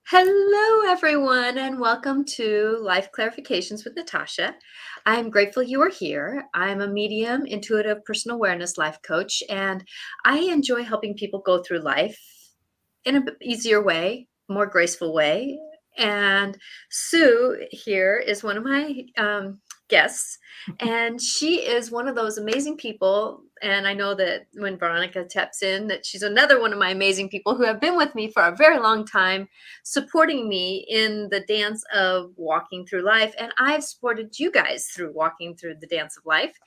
Hello, everyone, and welcome to Life Clarifications with Natasha. I'm grateful you are here. I'm a medium, intuitive personal awareness life coach, and I enjoy helping people go through life in an easier way, more graceful way. And Sue here is one of my guests, and she is one of those amazing people. And I know that when Veronica taps in, that she's another one of my amazing people who have been with me for a very long time, supporting me in the dance of walking through life. And I've supported you guys through walking through the dance of life.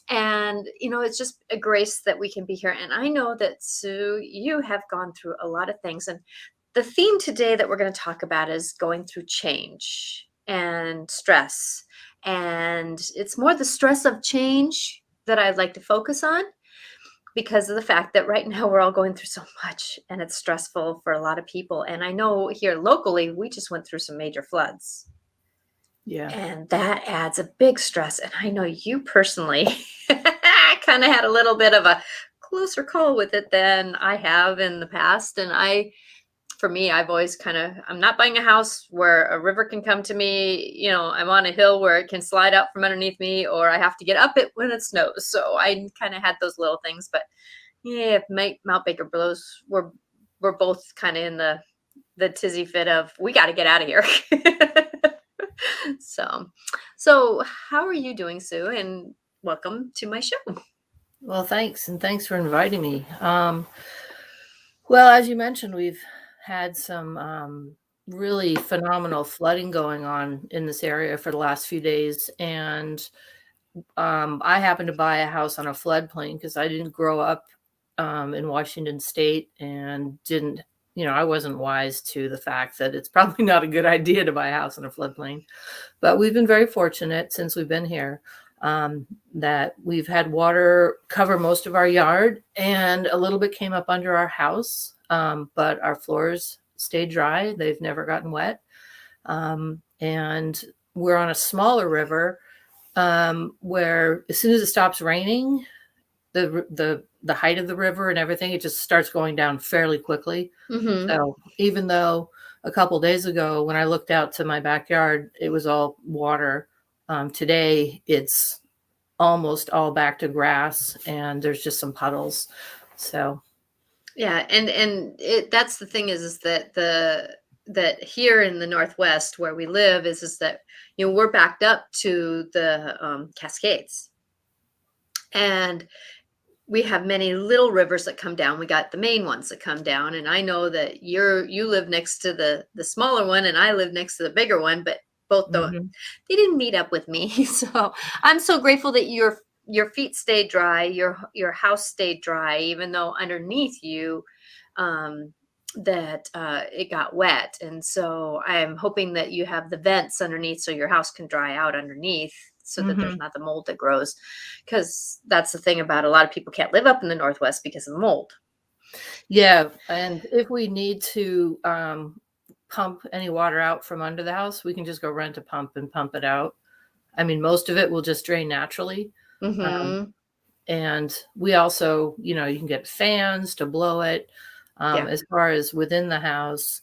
And, it's just a grace that we can be here. And I know that, Sue, you have gone through a lot of things. And the theme today that we're going to talk about is going through change and stress. And it's more the stress of change that I'd like to focus on because of the fact that right now we're all going through so much and it's stressful for a lot of people. And I know here locally, we just went through some major floods. Yeah. And that adds a big stress. And I know you personally kind of had a little bit of a closer call with it than I have in the past. And for me, I've always I'm not buying a house where a river can come to me. I'm on a hill where it can slide out from underneath me, or I have to get up it when it snows. So I kind of had those little things. But yeah, if Mount Baker blows, we're both kind of in the tizzy fit of, we got to get out of here. So how are you doing, Sue? And welcome to my show. Well, thanks. And thanks for inviting me. Well, as you mentioned, we've had some really phenomenal flooding going on in this area for the last few days. And I happened to buy a house on a floodplain because I didn't grow up in Washington State and I wasn't wise to the fact that it's probably not a good idea to buy a house on a floodplain. But we've been very fortunate since we've been here that we've had water cover most of our yard, and a little bit came up under our house, but our floors stayed dry. They've never gotten wet. And we're on a smaller river where as soon as it stops raining, the height of the river and everything, it just starts going down fairly quickly. Mm-hmm. So even though a couple days ago when I looked out to my backyard, it was all water, today it's almost all back to grass and there's just some puddles. So yeah, and that's the thing is that that here in the Northwest where we live is that we're backed up to the Cascades, and we have many little rivers that come down. We got the main ones that come down, and I know that you live next to the smaller one, and I live next to the bigger one, but both they didn't meet up with me. So I'm so grateful that your feet stayed dry, your house stayed dry, even though underneath you that it got wet. And so I'm hoping that you have the vents underneath so your house can dry out underneath, so that there's not the mold that grows, because that's the thing about a lot of people can't live up in the Northwest because of the mold. Yeah, and if we need to pump any water out from under the house, we can just go rent a pump and pump it out. I mean, most of it will just drain naturally. And we also, you can get fans to blow it. As far as within the house,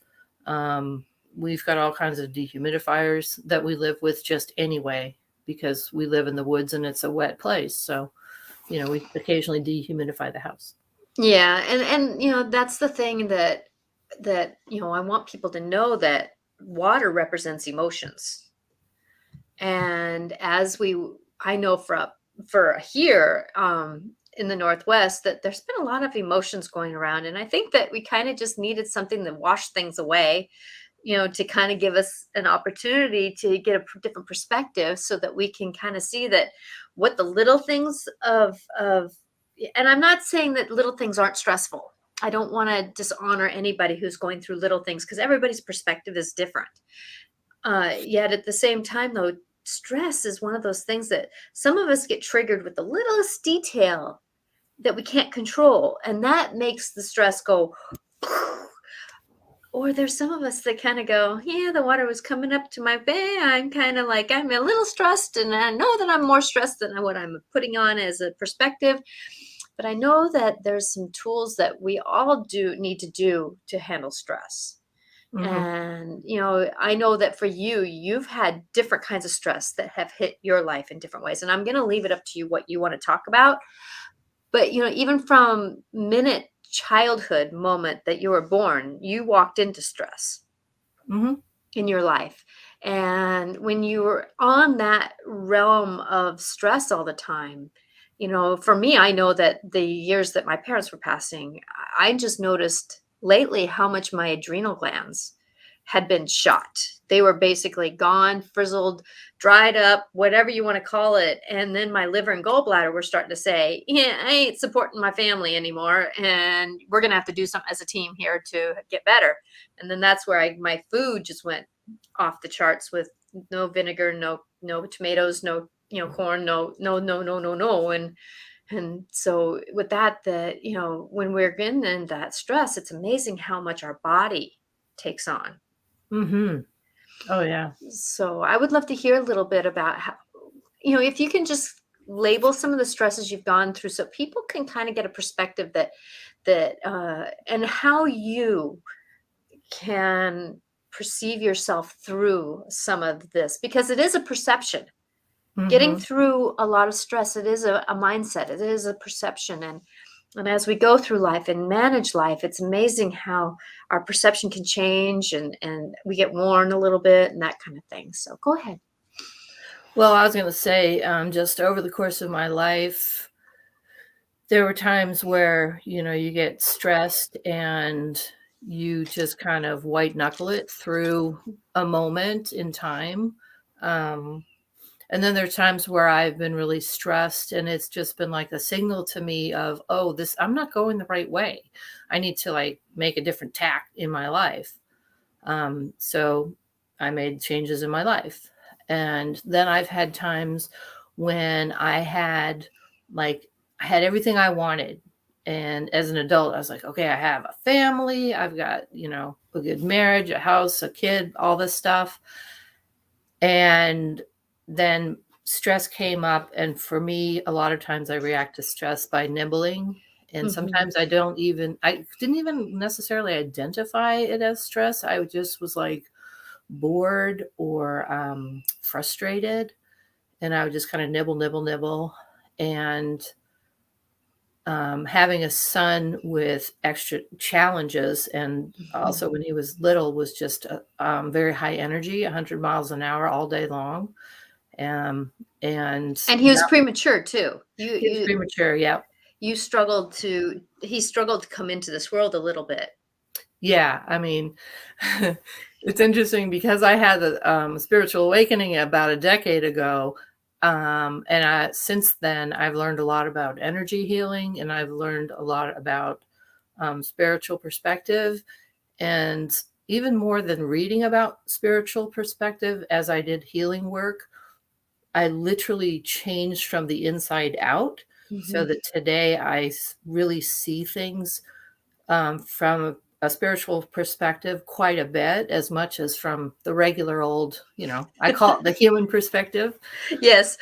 we've got all kinds of dehumidifiers that we live with just anyway, because we live in the woods and it's a wet place. So, we occasionally dehumidify the house. Yeah. And that's the thing that I want people to know, that water represents emotions. And I know for here, in the Northwest, that there's been a lot of emotions going around. And I think that we kind of just needed something to wash things away, to kind of give us an opportunity to get a different perspective, so that we can kind of see that what the little things and I'm not saying that little things aren't stressful. I don't want to dishonor anybody who's going through little things, because everybody's perspective is different. Yet at the same time, though, stress is one of those things that some of us get triggered with the littlest detail that we can't control. And that makes the stress go. Or there's some of us that kind of go, yeah, the water was coming up to my bay. I'm kind of like, I'm a little stressed, and I know that I'm more stressed than what I'm putting on as a perspective. but I know that there's some tools that we all do need to do to handle stress. Mhm. And, I know that for you, you've had different kinds of stress that have hit your life in different ways. And I'm going to leave it up to you what you want to talk about. But, even from minute childhood moment that you were born, you walked into stress Mhm. in your life. And when you were on that realm of stress all the time, for me, I know that the years that my parents were passing, I just noticed lately how much my adrenal glands had been shot. They were basically gone, frizzled, dried up, whatever you want to call it. And then my liver and gallbladder were starting to say, yeah, I ain't supporting my family anymore. And we're going to have to do something as a team here to get better. And then that's where my food just went off the charts with no vinegar, no tomatoes, no corn, no, and so with that, when we're in that stress, it's amazing how much our body takes on. Mhm. Oh, yeah. So I would love to hear a little bit about how, if you can just label some of the stresses you've gone through so people can kind of get a perspective and how you can perceive yourself through some of this, because it is a perception. Getting Mhm. through a lot of stress, it is a mindset, it is a perception. And as we go through life and manage life, it's amazing how our perception can change, and we get worn a little bit and that kind of thing. So go ahead. Well, I was gonna say, just over the course of my life, there were times where, you get stressed and you just kind of white knuckle it through a moment in time. Um, and then there's times where I've been really stressed and it's just been like a signal to me of, oh, this, I'm not going the right way. I need to like make a different tack in my life. So I made changes in my life. And then I've had times when like, I had everything I wanted. And as an adult, I was like, okay, I have a family, I've got, a good marriage, a house, a kid, all this stuff. And then stress came up. And for me, a lot of times I react to stress by nibbling. And Hmm. sometimes I didn't even necessarily identify it as stress. I just was like bored or frustrated. And I would just kind of nibble, nibble, nibble. And having a son with extra challenges, and also when he was little, was just very high energy, 100 miles an hour all day long. Um, and And he was that premature too. you he was you premature. Yeah. you he struggled to come into this world a little bit. Yeah. I mean, it's interesting because I had a spiritual awakening about a decade ago. Since then, I've learned a lot about energy healing, and I've learned a lot about spiritual perspective. And even more than reading about spiritual perspective, as I did healing work, I literally changed from the inside out, so Hmm. that today really see things from a spiritual perspective quite a bit, as much as from the regular old, I call it the human perspective. Yes.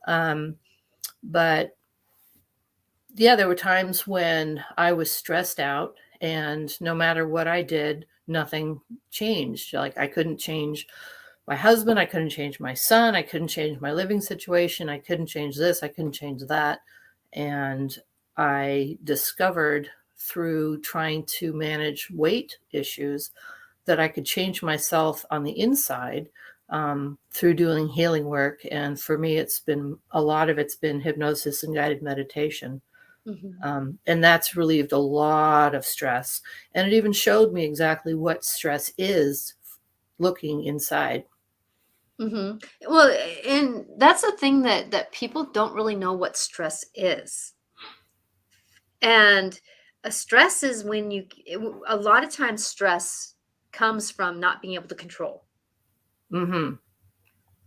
Um, but yeah, there were times when I was stressed out, and no matter what I did, nothing changed. Like, I couldn't change my husband, I couldn't change my son, I couldn't change my living situation, I couldn't change this, I couldn't change that. And I discovered through trying to manage weight issues that I could change myself on the inside through doing healing work. And for me, a lot of it's been hypnosis and guided meditation. Hmm. And that's relieved a lot of stress. And it even showed me exactly what stress is looking inside. Hmm. Well, and that's the thing that people don't really know what stress is. And a stress is when a lot of times stress comes from not being able to control. Hmm.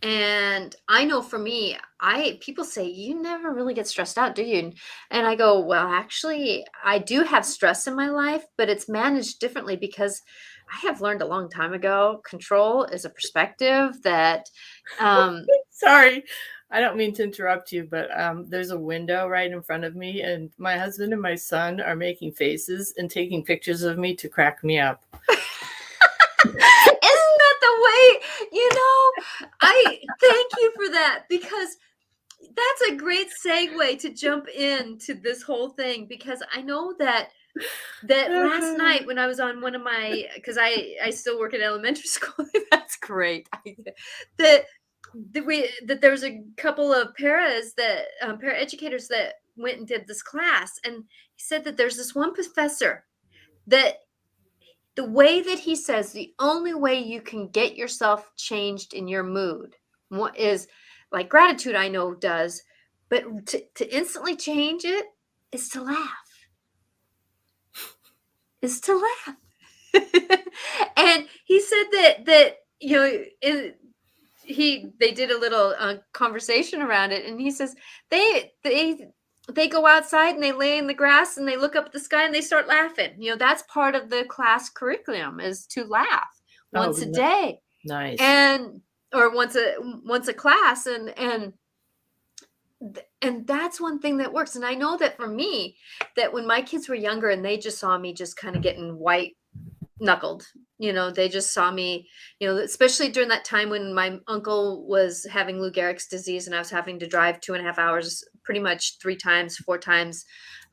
And I know for me, I people say you never really get stressed out, do you? And I go, well, actually, I do have stress in my life, but it's managed differently because I have learned a long time ago, control is a perspective that um Sorry. I don't mean to interrupt you, but there's a window right in front of me, and my husband and my son are making faces and taking pictures of me to crack me up. Isn't that the way? I thank you for that, because that's a great segue to jump into this whole thing, because I know that last night when I was on one of my, because I still work at elementary school. That's great. That that there was a couple of para educators that went and did this class, and he said that there's this one professor that the way that he says the only way you can get yourself changed in your mood is like gratitude, I know does, but to instantly change it is to laugh. Is to laugh. And he said that they did a little conversation around it, and he says they go outside and they lay in the grass and they look up at the sky and they start laughing. That's part of the class curriculum, is to laugh once a day. Nice. And or once a class, and that's one thing that works. And I know that for me, that when my kids were younger and they just saw me just kind of getting white knuckled, they just saw me, especially during that time when my uncle was having Lou Gehrig's disease and I was having to drive 2.5 hours, pretty much 4 times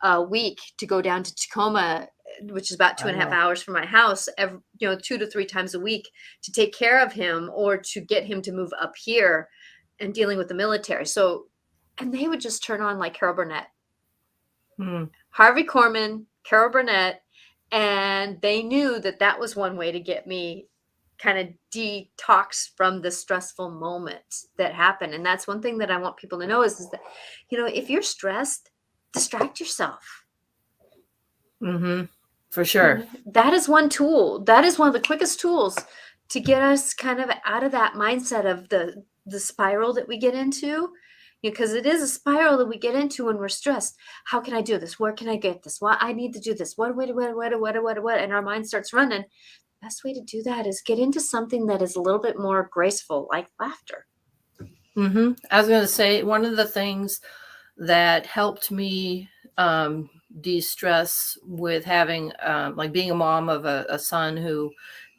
a week to go down to Tacoma, which is about 2.5 hours from my house, 2 to 3 times a week, to take care of him or to get him to move up here, and dealing with the military. So, and they would just turn on like Carol Burnett, Harvey Korman, Carol Burnett. And they knew that was one way to get me kind of detox from the stressful moments that happen. And that's one thing that I want people to know is that, if you're stressed, distract yourself. For sure. That is one tool. That is one of the quickest tools to get us kind of out of that mindset of the spiral that we get into. Because it is a spiral that we get into when we're stressed. How can I do this? Where can I get this? What I need to do this? What? And our mind starts running. The best way to do that is get into something that is a little bit more graceful, like laughter. I was going to say, one of the things that helped me de-stress with having, like being a mom of a son who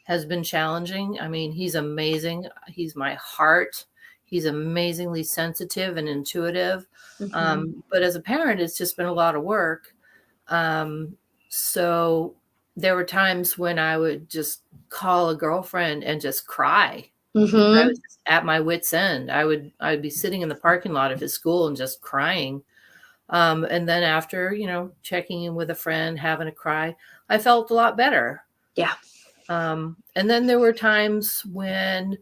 has been challenging. I mean, he's amazing. He's my heart. He's amazingly sensitive and intuitive. But as a parent, it's just been a lot of work. So there were times when I would just call a girlfriend and just cry. I was just at my wit's end. I would be sitting in the parking lot of his school and just crying. And then after, checking in with a friend, having a cry, I felt a lot better. Yeah. And then there were times when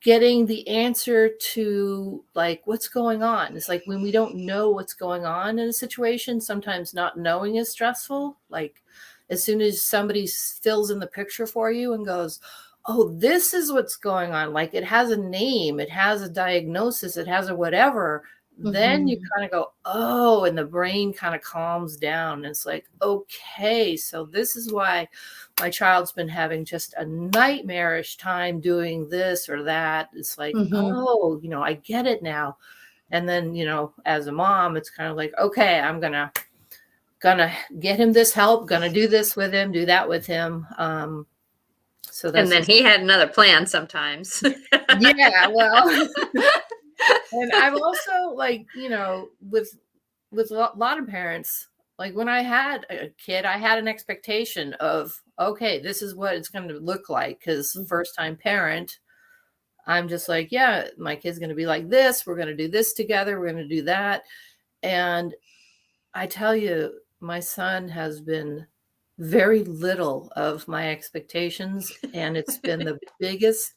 getting the answer to like what's going on. It's like when we don't know what's going on in a situation, sometimes not knowing is stressful. Like as soon as somebody fills in the picture for you and goes, oh, this is what's going on. Like it has a name, it has a diagnosis, it has a whatever. Then you kind of go, oh, and the brain kind of calms down. And it's like, okay, so this is why my child's been having just a nightmarish time doing this or that. It's like, oh, I get it now. And then, as a mom, it's kind of like, okay, I'm gonna get him this help, gonna do this with him, do that with him. So that's, and then he had another plan sometimes. Yeah, well. And I've also with a lot of parents, like when I had a kid, I had an expectation of, okay, this is what it's going to look like. Because first time parent, I'm just like, yeah, my kid's going to be like this. We're going to do this together. We're going to do that. And I tell you, my son has been very little of my expectations. And it's been the biggest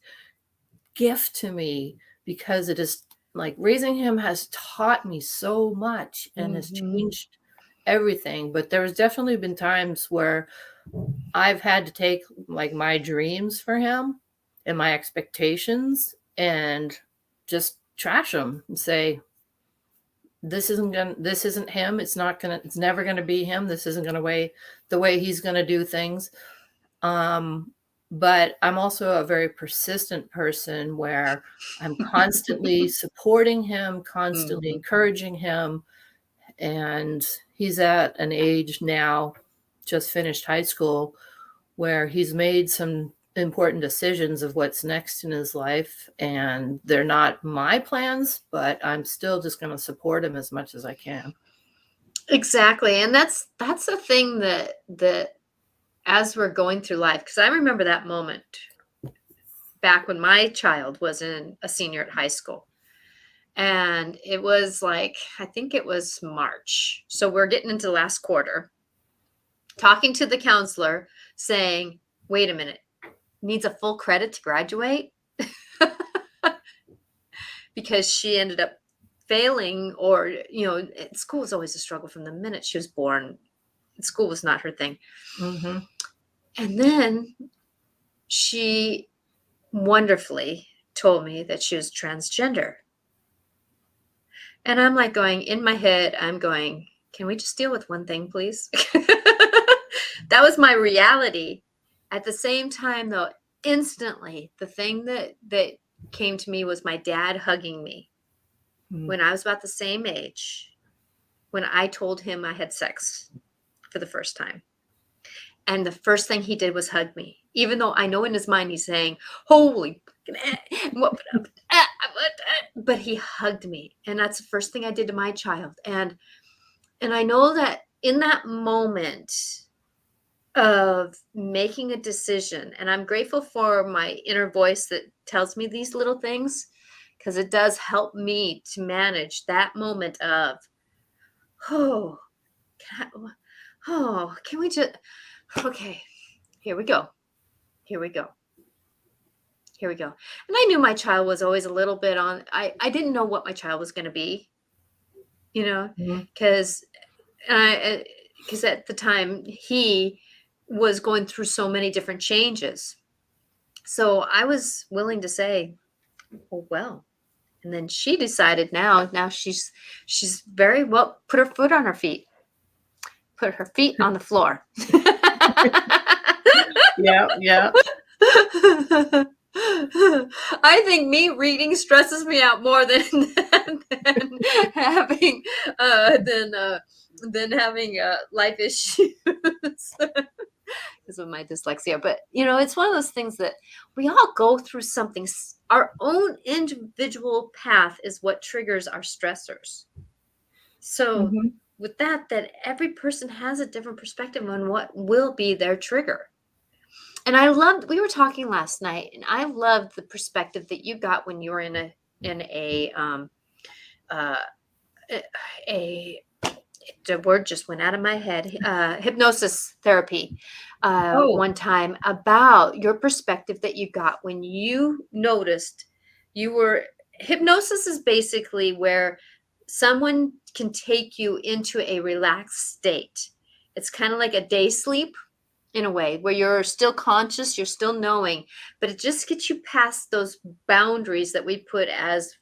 gift to me, because it is like raising him has taught me so much and has changed everything. But there's definitely been times where I've had to take like my dreams for him and my expectations and just trash them and say, this isn't him. It's never gonna be him. This isn't gonna the way he's gonna do things. but I'm also a very persistent person where I'm constantly supporting him, constantly Mhm. encouraging him. And he's at an age now, just finished high school, where he's made some important decisions of what's next in his life. And they're not my plans, but I'm still just going to support him as much as I can. Exactly, and that's the thing that as we're going through life, because I remember that moment back when my child was in a senior at high school. And it was like, I think it was March. So we're getting into the last quarter, talking to the counselor, saying, wait a minute, needs a full credit to graduate because she ended up failing, or, school was always a struggle from the minute she was born. School was not her thing. Mm-hmm. And then she wonderfully told me that she was transgender. And I'm like going in my head, I'm going, can we just deal with one thing, please? That was my reality. At the same time, though, instantly, the thing that came to me was my dad hugging me Mm-hmm. when I was about the same age, when I told him I had sex for the first time. And the first thing he did was hug me, even though I know in his mind he's saying, holy, but he hugged me. And that's the first thing I did to my child. And I know that in that moment of making a decision, and I'm grateful for my inner voice that tells me these little things, because it does help me to manage that moment of, oh, can we just, okay, here we go. Here we go. Here we go. And I knew my child was always a little bit on, I didn't know what my child was going to be, Mm-hmm. because at the time he was going through so many different changes. So I was willing to say, oh, well. And then she decided now she's very well, put her foot on her feet, put her feet on the floor. Yeah, yeah. I think me reading stresses me out more than having than having life issues because of my dyslexia. But it's one of those things that we all go through something. Our own individual path is what triggers our stressors. So Mm-hmm. with that every person has a different perspective on what will be their trigger. And we were talking last night, and I loved the perspective that you got when you were in a uh, a the word just went out of my head, hypnosis therapy, Oh, one time, about your perspective that you got when you noticed you were, hypnosis is basically where someone can take you into a relaxed state. It's kind of like a day sleep in a way where you're still conscious, you're still knowing, but it just gets you past those boundaries that we put as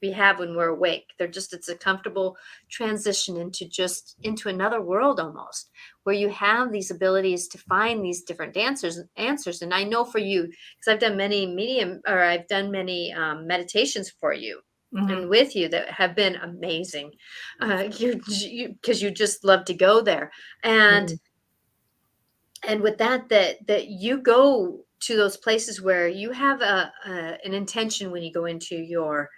we have when we're awake. It's a comfortable transition into another world almost, where you have these abilities to find these different answers. And I know for you, because I've done many meditations for you mm-hmm. and with you that have been amazing. Because you just love to go there. And Mm-hmm. with that you go to those places where you have an intention when you go into your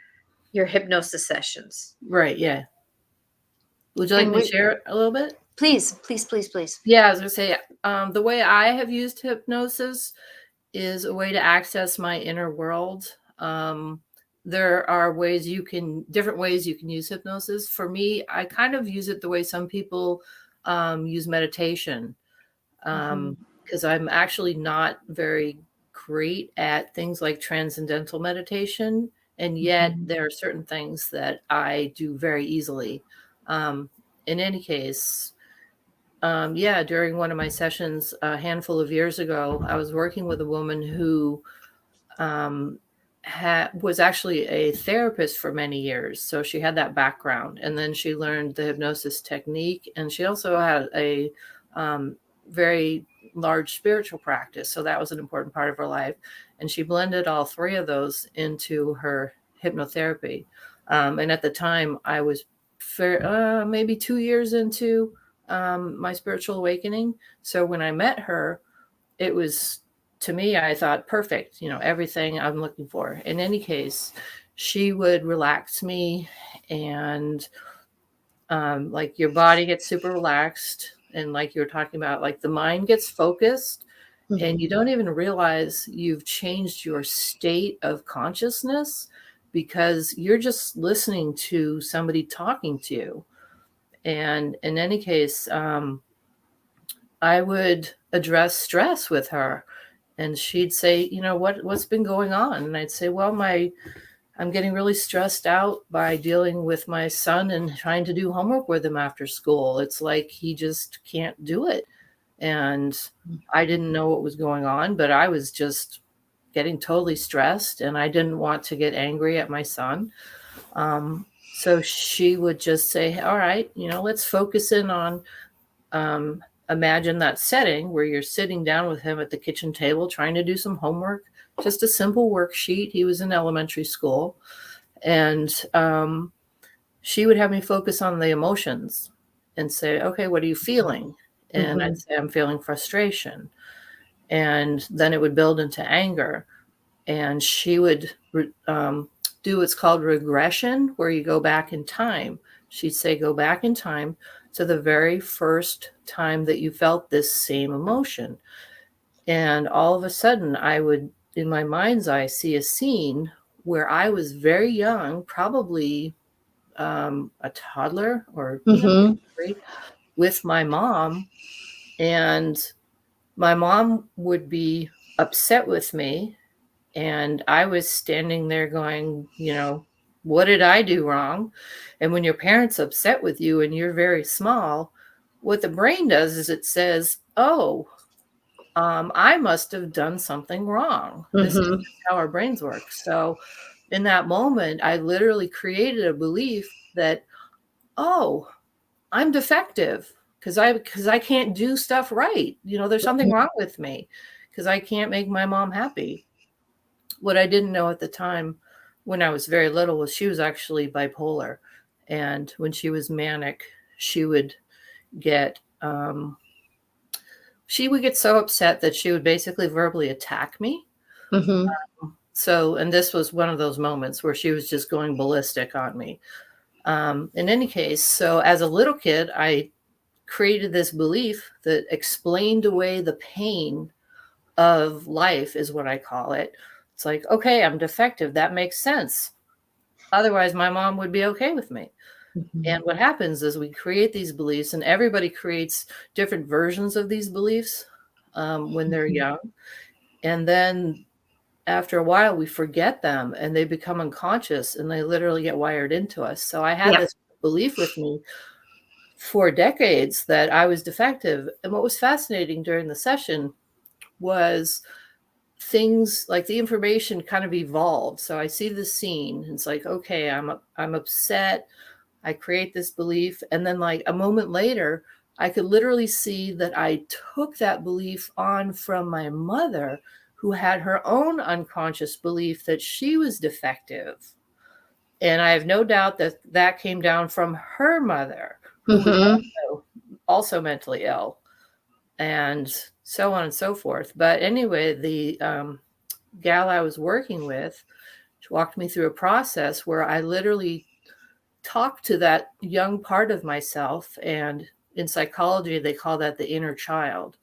hypnosis sessions. Right, yeah. Would you like And me to share it a little bit? please, please, please, please. Yeah, I was gonna say, the way I have used hypnosis is a way to access my inner world. There are different ways you can use hypnosis. For me, I kind of use it the way some people use meditation, Mhm. because I'm actually not very great at things like transcendental meditation, and yet Mhm. there are certain things that I do very easily. Um, in any case, yeah, during one of my sessions a handful of years ago, I was working with a woman who um, was actually a therapist for many years. So she had that background. And then she learned the hypnosis technique. And she also had a very large spiritual practice. So that was an important part of her life. And she blended all three of those into her hypnotherapy. And at the time, I was maybe 2 years into my spiritual awakening. So when I met her, it was, to me, I thought, perfect, everything I'm looking for. In any case, she would relax me, and like your body gets super relaxed. And like you were talking about, like the mind gets focused, and you don't even realize you've changed your state of consciousness because you're just listening to somebody talking to you. And in any case, I would address stress with her, and she'd say, what's been going on? And I'd say, well, I'm getting really stressed out by dealing with my son and trying to do homework with him after school. It's like he just can't do it. And I didn't know what was going on, but I was just getting totally stressed, and I didn't want to get angry at my son. So she would just say, all right, let's focus in on, imagine that setting where you're sitting down with him at the kitchen table trying to do some homework, just a simple worksheet. He was in elementary school. And she would have me focus on the emotions and say, okay, what are you feeling? And I'd say, I'm feeling frustration. And then it would build into anger. And she would do what's called regression, where you go back in time. She'd say, go back in time to the very first time that you felt this same emotion. And all of a sudden, I would, in my mind's eye, see a scene where I was very young, probably a toddler or with my mom. And my mom would be upset with me. And I was standing there going, what did I do wrong? And when your parents upset with you and you're very small, what the brain does is it says, oh, I must have done something wrong. This is just how our brains work. So in that moment, I literally created a belief that, oh, I'm defective because I can't do stuff right. There's something wrong with me because I can't make my mom happy. What I didn't know at the time when I was very little was she was actually bipolar. And when she was manic, she would get so upset that she would basically verbally attack me. And this was one of those moments where she was just going ballistic on me. In any case, so as a little kid, I created this belief that explained away the pain of life, is what I call it. It's like, okay, I'm defective. That makes sense. Otherwise, my mom would be okay with me. And what happens is we create these beliefs, and everybody creates different versions of these beliefs when they're young. And then after a while, we forget them and they become unconscious, and they literally get wired into us. So I had this belief with me for decades that I was defective. And what was fascinating during the session was things like the information kind of evolved. So I see the scene. It's like, okay, I'm upset. I create this belief. And then like a moment later, I could literally see that I took that belief on from my mother, who had her own unconscious belief that she was defective. And I have no doubt that that came down from her mother, who was also mentally ill, and so on and so forth. But anyway, the gal I was working with, she walked me through a process where I literally talked to that young part of myself. And in psychology, they call that the inner child.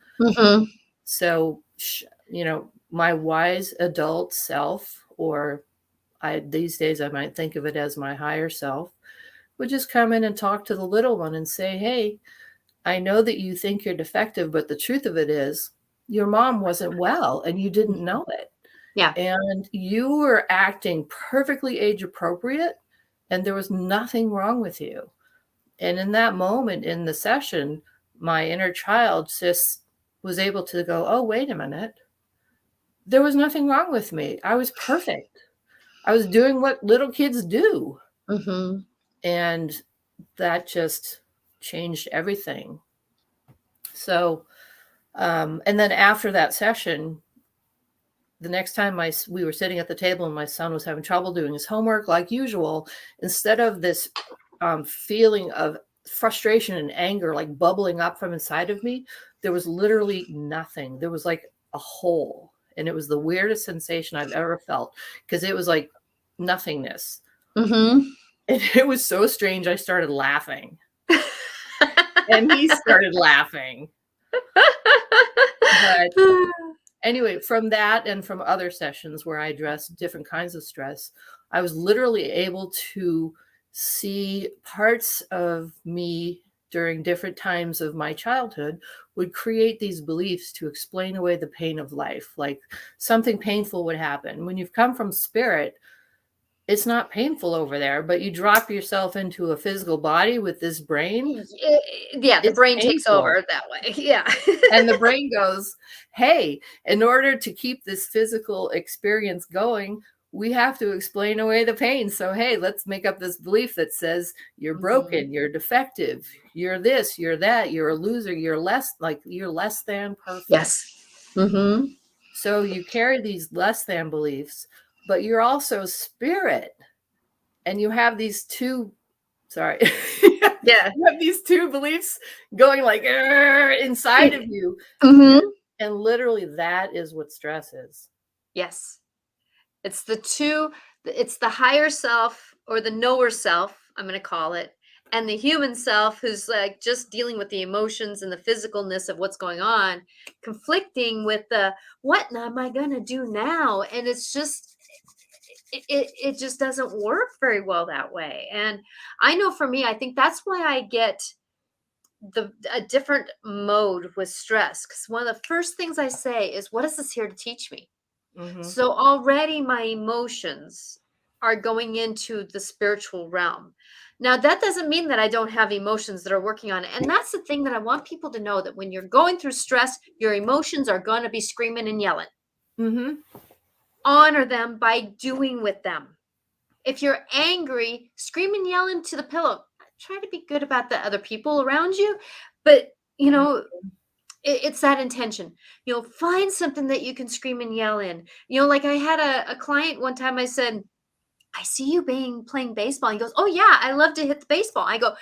So, my wise adult self, or these days I might think of it as my higher self, would just come in and talk to the little one and say, hey, I know that you think you're defective, but the truth of it is your mom wasn't well and you didn't know it. Yeah. And you were acting perfectly age appropriate, and there was nothing wrong with you. And in that moment in the session, my inner child just was able to go, oh, wait a minute. There was nothing wrong with me. I was perfect. I was doing what little kids do. And that just changed everything. So And then after that session, the next time we were sitting at the table and my son was having trouble doing his homework, like usual, instead of this feeling of frustration and anger like bubbling up from inside of me, there was literally nothing. There was like a hole. And it was the weirdest sensation I've ever felt, because it was like nothingness. Mm-hmm. And it was so strange. I started laughing. And he started laughing. But anyway, from that and from other sessions where I addressed different kinds of stress, I was literally able to see parts of me during different times of my childhood would create these beliefs to explain away the pain of life. Like something painful would happen. When you've come from spirit, it's not painful over there, but you drop yourself into a physical body with this brain. Yeah, the It's brain takes painful. over that way. Yeah. And the brain goes, hey, in order to keep this physical experience going, we have to explain away the pain. So, hey, let's make up this belief that says you're broken, you're defective, you're this, you're that, you're a loser, you're less than perfect. Yes. Mm-hmm. So you carry these less than beliefs, but you're also spirit. And you have these two, Yeah. you have these two beliefs going like inside of you. Mm-hmm. And literally that is what stress is. Yes. It's the higher self, or the knower self, I'm going to call it, and the human self, who's like just dealing with the emotions and the physicalness of what's going on, conflicting with the what am I going to do now? And it's just it just doesn't work very well that way. And I know for me, I think that's why I get a different mode with stress, because one of the first things I say is, what is this here to teach me? Mm-hmm. So already my emotions are going into the spiritual realm. Now, that doesn't mean that I don't have emotions that are working on it. And that's the thing that I want people to know, that when you're going through stress, your emotions are going to be screaming and yelling. Mm-hmm. Honor them by doing with them. If you're angry, scream and yell into the pillow. Try to be good about the other people around you. But, it's that intention. Find something that you can scream and yell in. Like I had a client one time, I said, I see you playing baseball. He goes, oh yeah, I love to hit the baseball. I go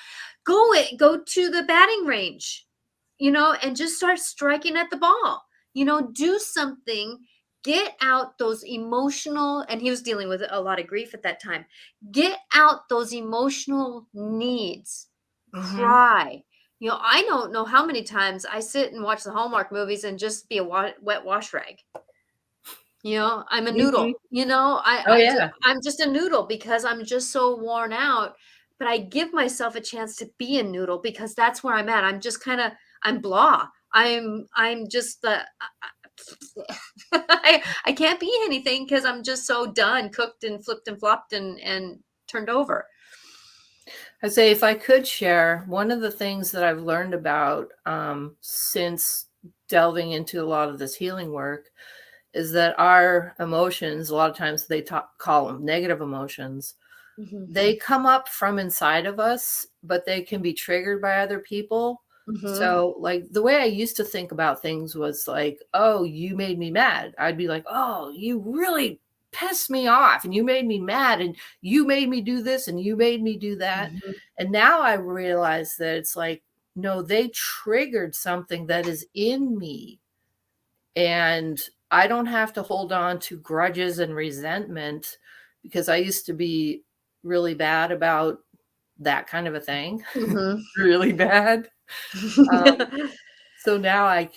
to the batting range, and just start striking at the ball. Do something, get out those emotional, and he was dealing with a lot of grief at that time. Get out those emotional needs. Mm-hmm. Cry. I don't know how many times I sit and watch the Hallmark movies and just be a wet wash rag. I'm a noodle. Yeah. I'm just a noodle because I'm just so worn out. But I give myself a chance to be a noodle because that's where I'm at. I'm just I'm blah. I'm just the I can't be anything because I'm just so done, cooked and flipped and flopped and turned over. I say, if I could share, one of the things that I've learned about since delving into a lot of this healing work is that our emotions, a lot of times they call them negative emotions. Mm-hmm. They come up from inside of us, but they can be triggered by other people. Mm-hmm. So like the way I used to think about things was like, oh, you made me mad. I'd be like, oh, you really pissed me off and you made me mad and you made me do this and you made me do that. Mm-hmm. And now I realize that it's like, no, they triggered something that is in me. And I don't have to hold on to grudges and resentment, because I used to be really bad about that kind of a thing. Mm-hmm. Really bad. So now I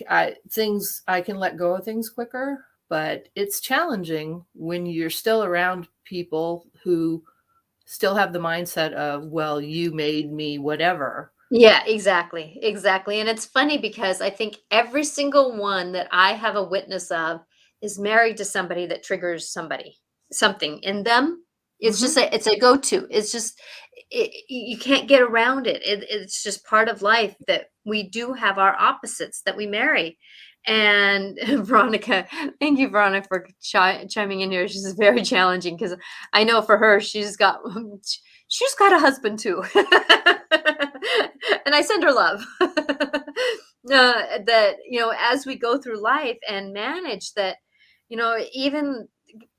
can let go of things quicker, but it's challenging when you're still around people who still have the mindset of, well, you made me whatever. Yeah, exactly. Exactly. And it's funny because I think every single one that I have a witness of is married to somebody that triggers something in them. It's just it's a go-to. It's just you can't get around it. It's just part of life that we do have our opposites that we marry. And Veronica, thank you, Veronica, for chiming in here. She's very challenging because I know for her, she's got a husband too. And I send her love. That, as we go through life and manage that, even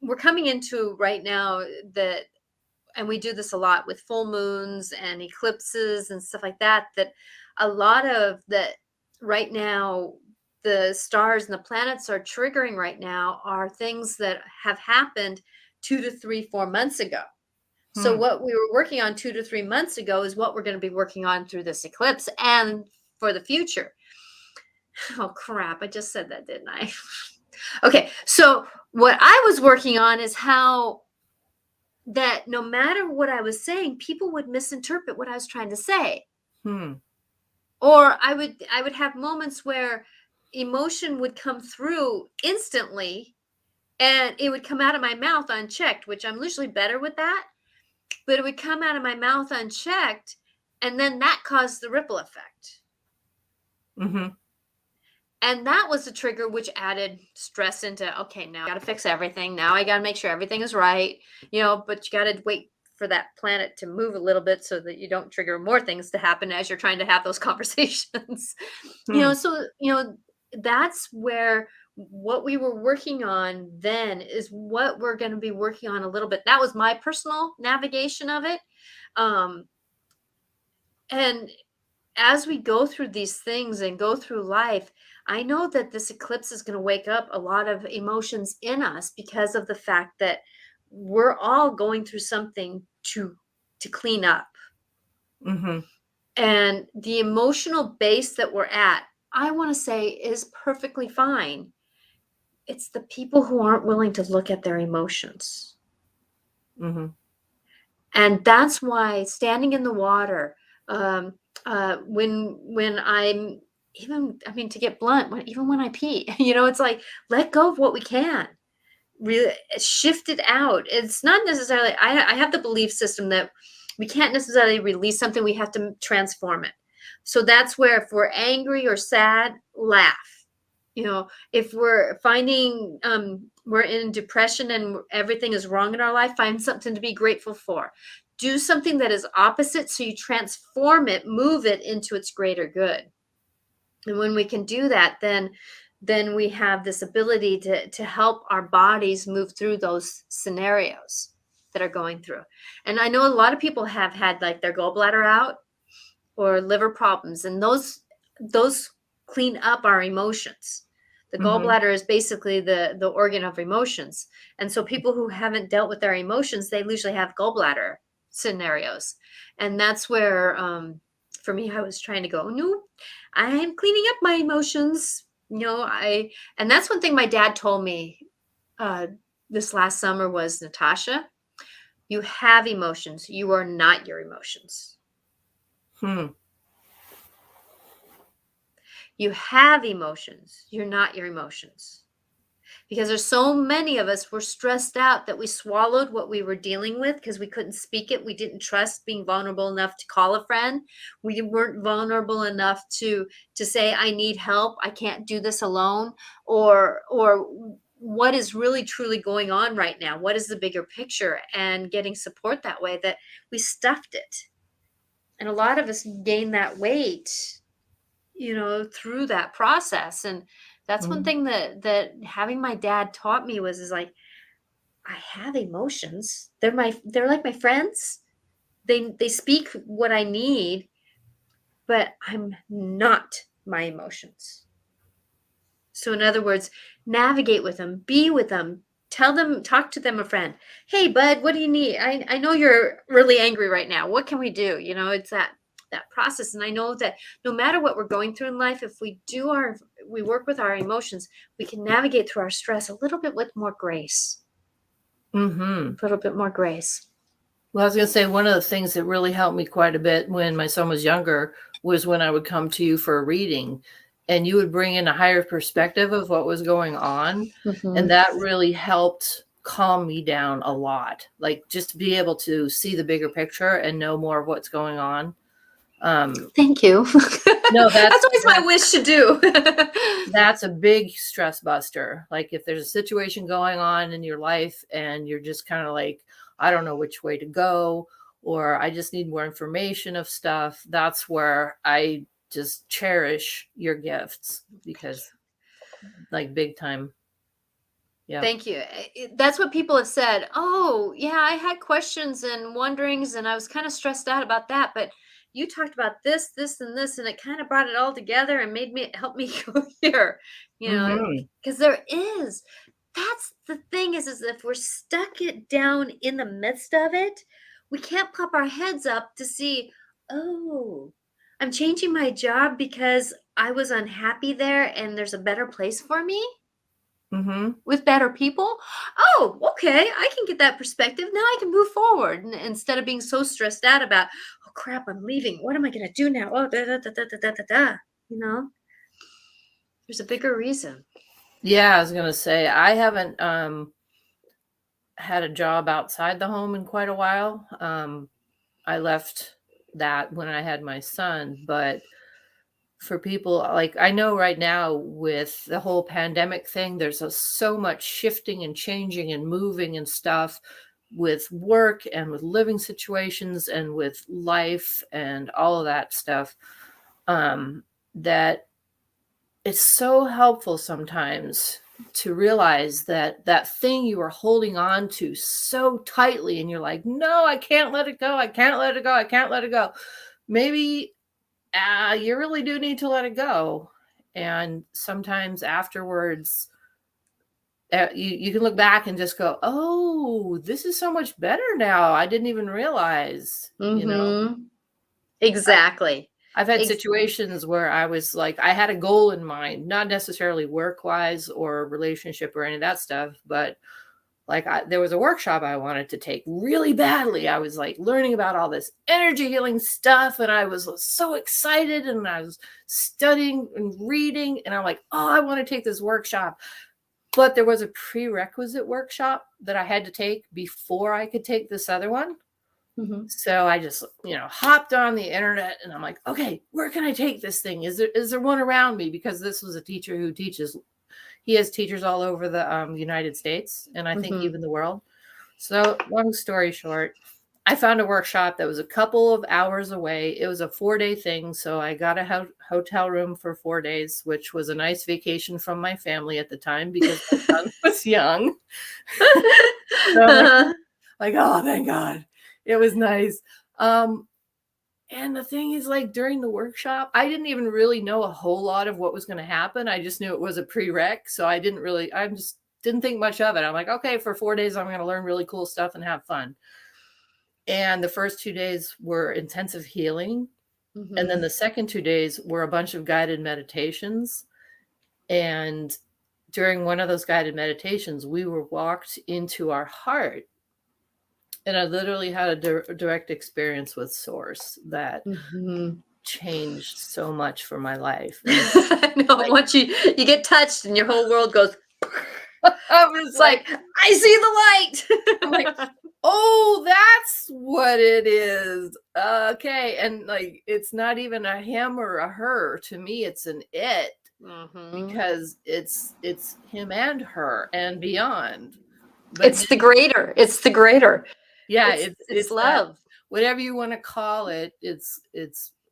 we're coming into right now that, and we do this a lot with full moons and eclipses and stuff like that, that a lot of that right now, the stars and the planets are triggering right now are things that have happened 2 to 3, 4 months ago. So Hmm. what we were working on 2 to 3 months ago is what we're going to be working on through this eclipse and for the future. Oh, crap. I just said that, didn't I? Okay. So what I was working on is how that no matter what I was saying, people would misinterpret what I was trying to say. Hmm. Or I would have moments where emotion would come through instantly and it would come out of my mouth unchecked, which I'm usually better with that. But it would come out of my mouth unchecked, and then that caused the ripple effect. Mm-hmm. And that was the trigger, which added stress into, okay, now I got to fix everything. Now I got to make sure everything is right, but you got to wait for that planet to move a little bit so that you don't trigger more things to happen as you're trying to have those conversations. Hmm. So, that's where what we were working on then is what we're going to be working on a little bit. That was my personal navigation of it. Um, and as we go through these things and go through life, I know that this eclipse is going to wake up a lot of emotions in us because of the fact that we're all going through something to clean up. Mm-hmm. And the emotional base that we're at, I want to say, is perfectly fine. It's the people who aren't willing to look at their emotions. Mm-hmm. And that's why standing in the water, when I'm even, I mean, to get blunt, even when I pee, it's like, let go of what we can. Really shift it out. It's not necessarily, I have the belief system that we can't necessarily release something, we have to transform it. So that's where if we're angry or sad, laugh. If we're finding we're in depression and everything is wrong in our life, find something to be grateful for. Do something that is opposite so you transform it, move it into its greater good. And when we can do that, then we have this ability to help our bodies move through those scenarios that are going through. And I know a lot of people have had like their gallbladder out or liver problems, and those clean up our emotions. The Mm-hmm. gallbladder is basically the organ of emotions. And so people who haven't dealt with their emotions, they usually have gallbladder scenarios. And that's where for me, I was trying to go, no, I'm cleaning up my emotions. And that's one thing my dad told me uh, this last summer was, Natasha, you have emotions. You are not your emotions. Hmm. You have emotions. You're not your emotions. Because there's so many of us were stressed out that we swallowed what we were dealing with because we couldn't speak it. We didn't trust being vulnerable enough to call a friend. We weren't vulnerable enough to say, I need help. I can't do this alone. Or what is really truly going on right now? What is the bigger picture? And getting support that way, that we stuffed it. And a lot of us gain that weight through that process. And that's one Mm-hmm. thing that having my dad taught me is like, I have emotions. They're like my friends. They speak what I need, but I'm not my emotions. So in other words, navigate with them, be with them, tell them, talk to them, a friend. Hey, bud, what do you need? I know you're really angry right now. What can we do? It's that process. And I know that no matter what we're going through in life, if we work with our emotions, we can navigate through our stress a little bit with more grace. Mm-hmm. A little bit more grace. Well, I was going to say one of the things that really helped me quite a bit when my son was younger was when I would come to you for a reading and you would bring in a higher perspective of what was going on. And that really helped calm me down a lot. Like just to be able to see the bigger picture and know more of what's going on. Thank you. No, That's always my wish to do. that's a big stress buster. Like if there's a situation going on in your life and you're just kind of like, I don't know which way to go, or I just need more information of stuff, that's where I just cherish your gifts, because like big time. Yeah. Thank you. That's what people have said. Oh, yeah, I had questions and wonderings, and I was kind of stressed out about that. But you talked about this, this, and this, and it kind of brought it all together and made me help me go here. Hmm. Because there is. That's the thing is if we're stuck it down in the midst of it, we can't pop our heads up to see, oh, I'm changing my job because I was unhappy there, and there's a better place for me Hmm. with better people. Oh, okay, I can get that perspective. Now I can move forward instead of being so stressed out about, oh crap, I'm leaving. What am I going to do now? Oh, da, da, da, da, da, da, da. There's a bigger reason. Yeah, I was gonna say I haven't had a job outside the home in quite a while. I left that when I had my son, but for people like I know right now with the whole pandemic thing, there's so much shifting and changing and moving and stuff with work and with living situations and with life and all of that stuff, that it's so helpful sometimes to realize that that thing you were holding on to so tightly and you're like, no, I can't let it go, I can't let it go, I can't let it go. Maybe you really do need to let it go. And sometimes afterwards, you can look back and just go, oh, this is so much better now. I didn't even realize, Exactly. I've had situations where I was like, I had a goal in mind, not necessarily work wise or relationship or any of that stuff, but like there was a workshop I wanted to take really badly. I was like learning about all this energy healing stuff, and I was so excited, and I was studying and reading, and I'm like, oh, I want to take this workshop. But there was a prerequisite workshop that I had to take before I could take this other one. So I just, hopped on the internet and I'm like, okay, where can I take this thing? Is there one around me? Because this was a teacher who teaches, he has teachers all over the United States, and I think even the world. So long story short, I found a workshop that was a couple of hours away. It was a 4-day thing. So I got a hotel room for 4 days, which was a nice vacation from my family at the time because my son was young. So I'm like, oh, thank God. It was nice. And the thing is, like, during the workshop, I didn't even really know a whole lot of what was going to happen. I just knew it was a prereq. So I just didn't think much of it. I'm like, okay, for 4 days, I'm going to learn really cool stuff and have fun. And the first 2 days were intensive healing. And then the second 2 days were a bunch of guided meditations. And during one of those guided meditations, we were walked into our heart. And I literally had a direct experience with Source that changed so much for my life. No, like, once you get touched and your whole world goes, it's like, I see the light. I'm like, oh, that's what it is. Okay. And like, it's not even a him or a her. To me, it's an it. Because it's him and her and beyond. But it's the greater. It's the greater. Yeah, it's love. That, whatever you want to call it. It's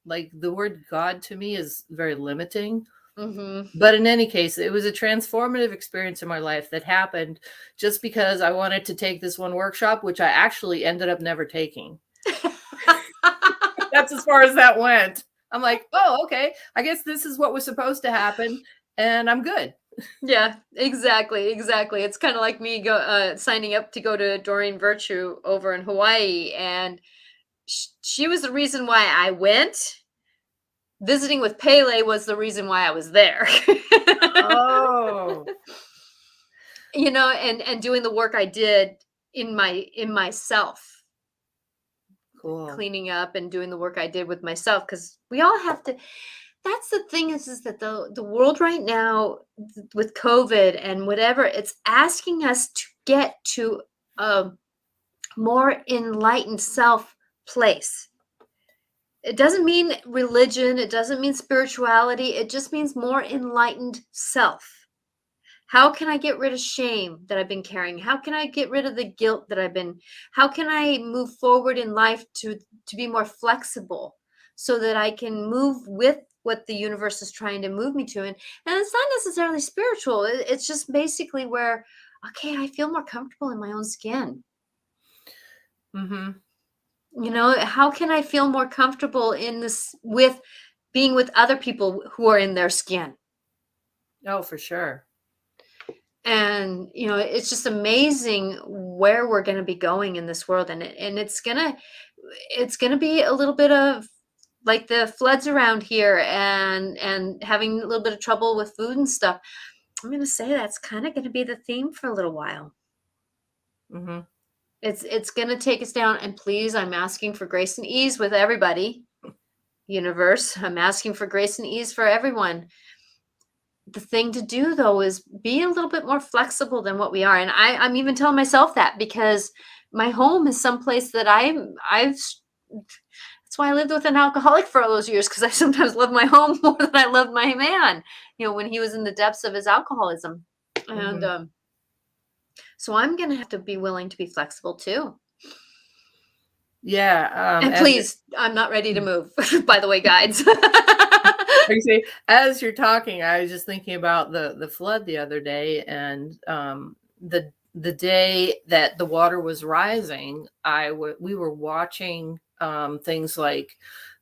like the word God to me is very limiting. But in any case, it was a transformative experience in my life that happened just because I wanted to take this one workshop, which I actually ended up never taking. That's as far as that went. I'm like, oh, okay. I guess this is what was supposed to happen, and I'm good. Yeah, exactly. It's kind of like me signing up to go to Doreen Virtue over in Hawaii, and she was the reason why I went. Visiting with Pele was the reason why I was there. Oh. And doing the work I did in myself. Cool. Cleaning up and doing the work I did with myself, because we all have to. That's the thing is that the world right now with COVID and whatever, it's asking us to get to a more enlightened self place. It doesn't mean religion. It doesn't mean spirituality. It just means more enlightened self. How can I get rid of shame that I've been carrying? How can I get rid of the guilt that how can I move forward in life to be more flexible so that I can move with what the universe is trying to move me to? And it's not necessarily spiritual. It's just basically where, okay, I feel more comfortable in my own skin. Mhm. How can I feel more comfortable in this with being with other people who are in their skin? Oh, for sure. And it's just amazing where we're going to be going in this world, and it's going to be a little bit of like the floods around here, and having a little bit of trouble with food and stuff. I'm going to say that's kind of going to be the theme for a little while. Mhm. It's going to take us down, and please, I'm asking for grace and ease with everybody. Universe, I'm asking for grace and ease for everyone. The thing to do though is be a little bit more flexible than what we are. And I'm even telling myself that, because my home is someplace that that's why I lived with an alcoholic for all those years, because I sometimes love my home more than I loved my man, when he was in the depths of his alcoholism. And Mhm. so I'm going to have to be willing to be flexible too. Yeah, And as you're please, I'm not ready to move, by the way, guides. like say, as you're talking, I was just thinking about the flood the other day, and the day that the water was rising, we were watching things like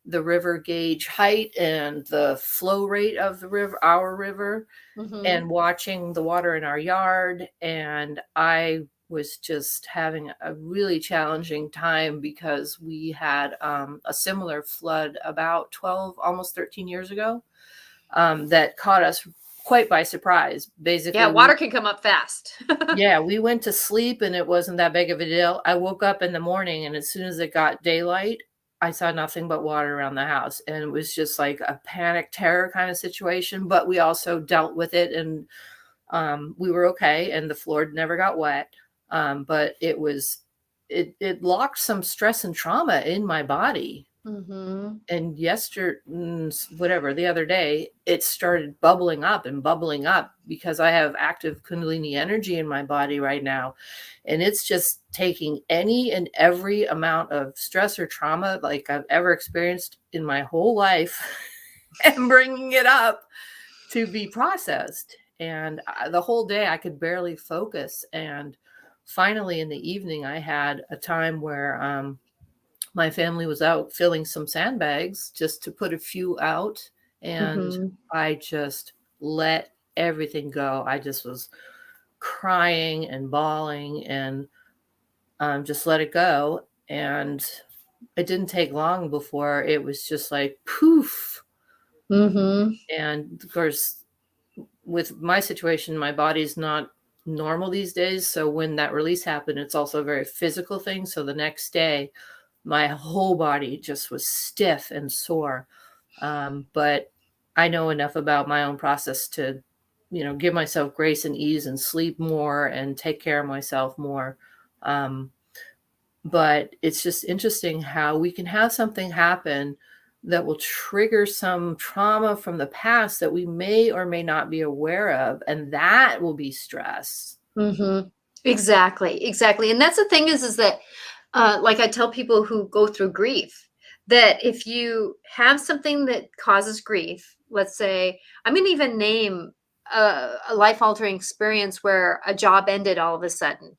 the river gauge height and the flow rate of the river, our river, Hmm. and watching the water in our yard. And I was just having a really challenging time because we had a similar flood about 12, almost 13 years ago, that caught us quite by surprise. Yeah, Basically, water can come up fast. yeah, we went to sleep and it wasn't that big of a deal. I woke up in the morning and as soon as it got daylight, I saw nothing but water around the house. And it was just like a panic terror kind of situation. But we also dealt with it, and we were okay, and the floor never got wet. But it locked some stress and trauma in my body. Hmm. And whatever, the other day, it started bubbling up and bubbling up because I have active Kundalini energy in my body right now. And it's just taking any and every amount of stress or trauma like I've ever experienced in my whole life and bringing it up to be processed. And the whole day I could barely focus. And finally, in the evening, I had a time where my family was out filling some sandbags just to put a few out. And Hmm. I just let everything go. I just was crying and bawling and just let it go. And it didn't take long before it was just like poof. Hmm. And of course, with my situation, my body's not normal these days. So when that release happened, it's also a very physical thing. So the next day, my whole body just was stiff and sore. But I know enough about my own process to, give myself grace and ease and sleep more and take care of myself more. Um, but it's just interesting how we can have something happen that will trigger some trauma from the past that we may or may not be aware of. And that will be stress. Hmm. Exactly, exactly. And that's the thing is that, like I tell people who go through grief, that if you have something that causes grief, let's say, I'm going to even name a life altering experience where a job ended all of a sudden,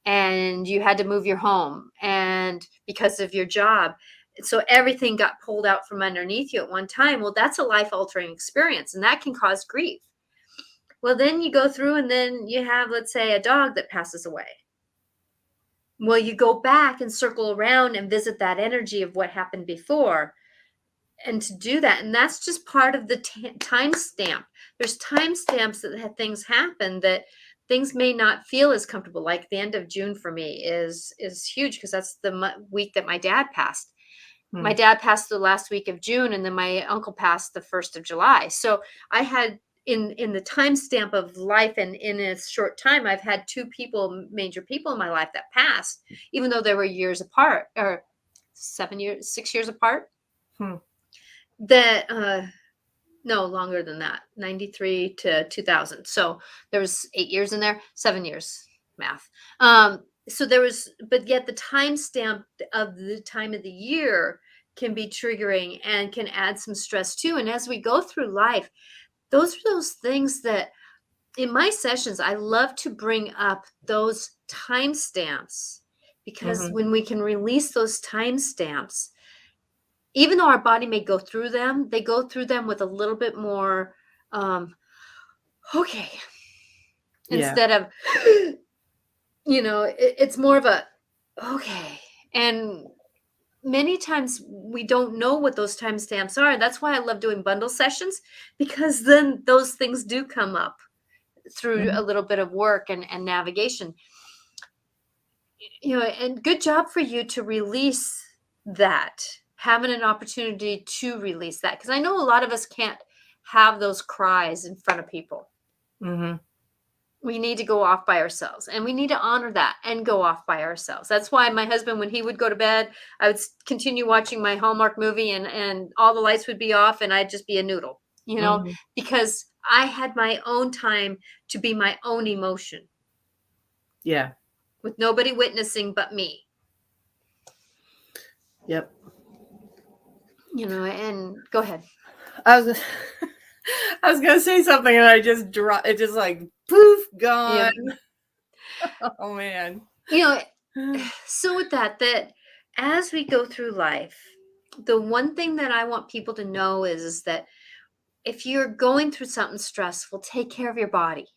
and you had to move your home, and because of your job, so everything got pulled out from underneath you at one time. Well, that's a life altering experience, and that can cause grief. Well, then you go through and then you have, let's say, a dog that passes away. Well, you go back and circle around and visit that energy of what happened before. And to do that, and that's just part of the time stamp. There's time stamps that things happen, that things may not feel as comfortable. Like the end of June for me is huge, because that's the week that my dad passed. My Hmm. dad passed the last week of June, and then my uncle passed the 1st of July. So I had, in the timestamp of life, and in a short time, I've had two people, major people in my life, that passed, even though they were years apart, or 7 years, 6 years apart. Hmm. That No, longer than that, 93 to 2000. So there was 8 years in there, 7 years, math. So there was, but yet the timestamp of the time of the year can be triggering and can add some stress too. And as we go through life, those are those things that in my sessions, I love to bring up those timestamps because Mhm. when we can release those timestamps, even though our body may go through them, they go through them with a little bit more, um, okay, Yeah. instead of, it's more of a, okay. And many times we don't know what those timestamps are. That's why I love doing bundle sessions because then those things do come up through a Mhm. little bit of work and navigation. And good job for you to release that, having an opportunity to release that. Because I know a lot of us can't have those cries in front of people. Mhm. We need to go off by ourselves and we need to honor that and go off by ourselves. That's why my husband, when he would go to bed, I would continue watching my Hallmark movie and all the lights would be off and I'd just be a noodle, Mhm. because I had my own time to be my own emotion Yeah. with nobody witnessing but me. Yep. And go ahead. I was I was gonna say something and I just dropped it, just like poof, Yeah. gone. Oh man. You know, so with that as we go through life, the one thing that I want people to know is that if you're going through something stressful, take care of your body.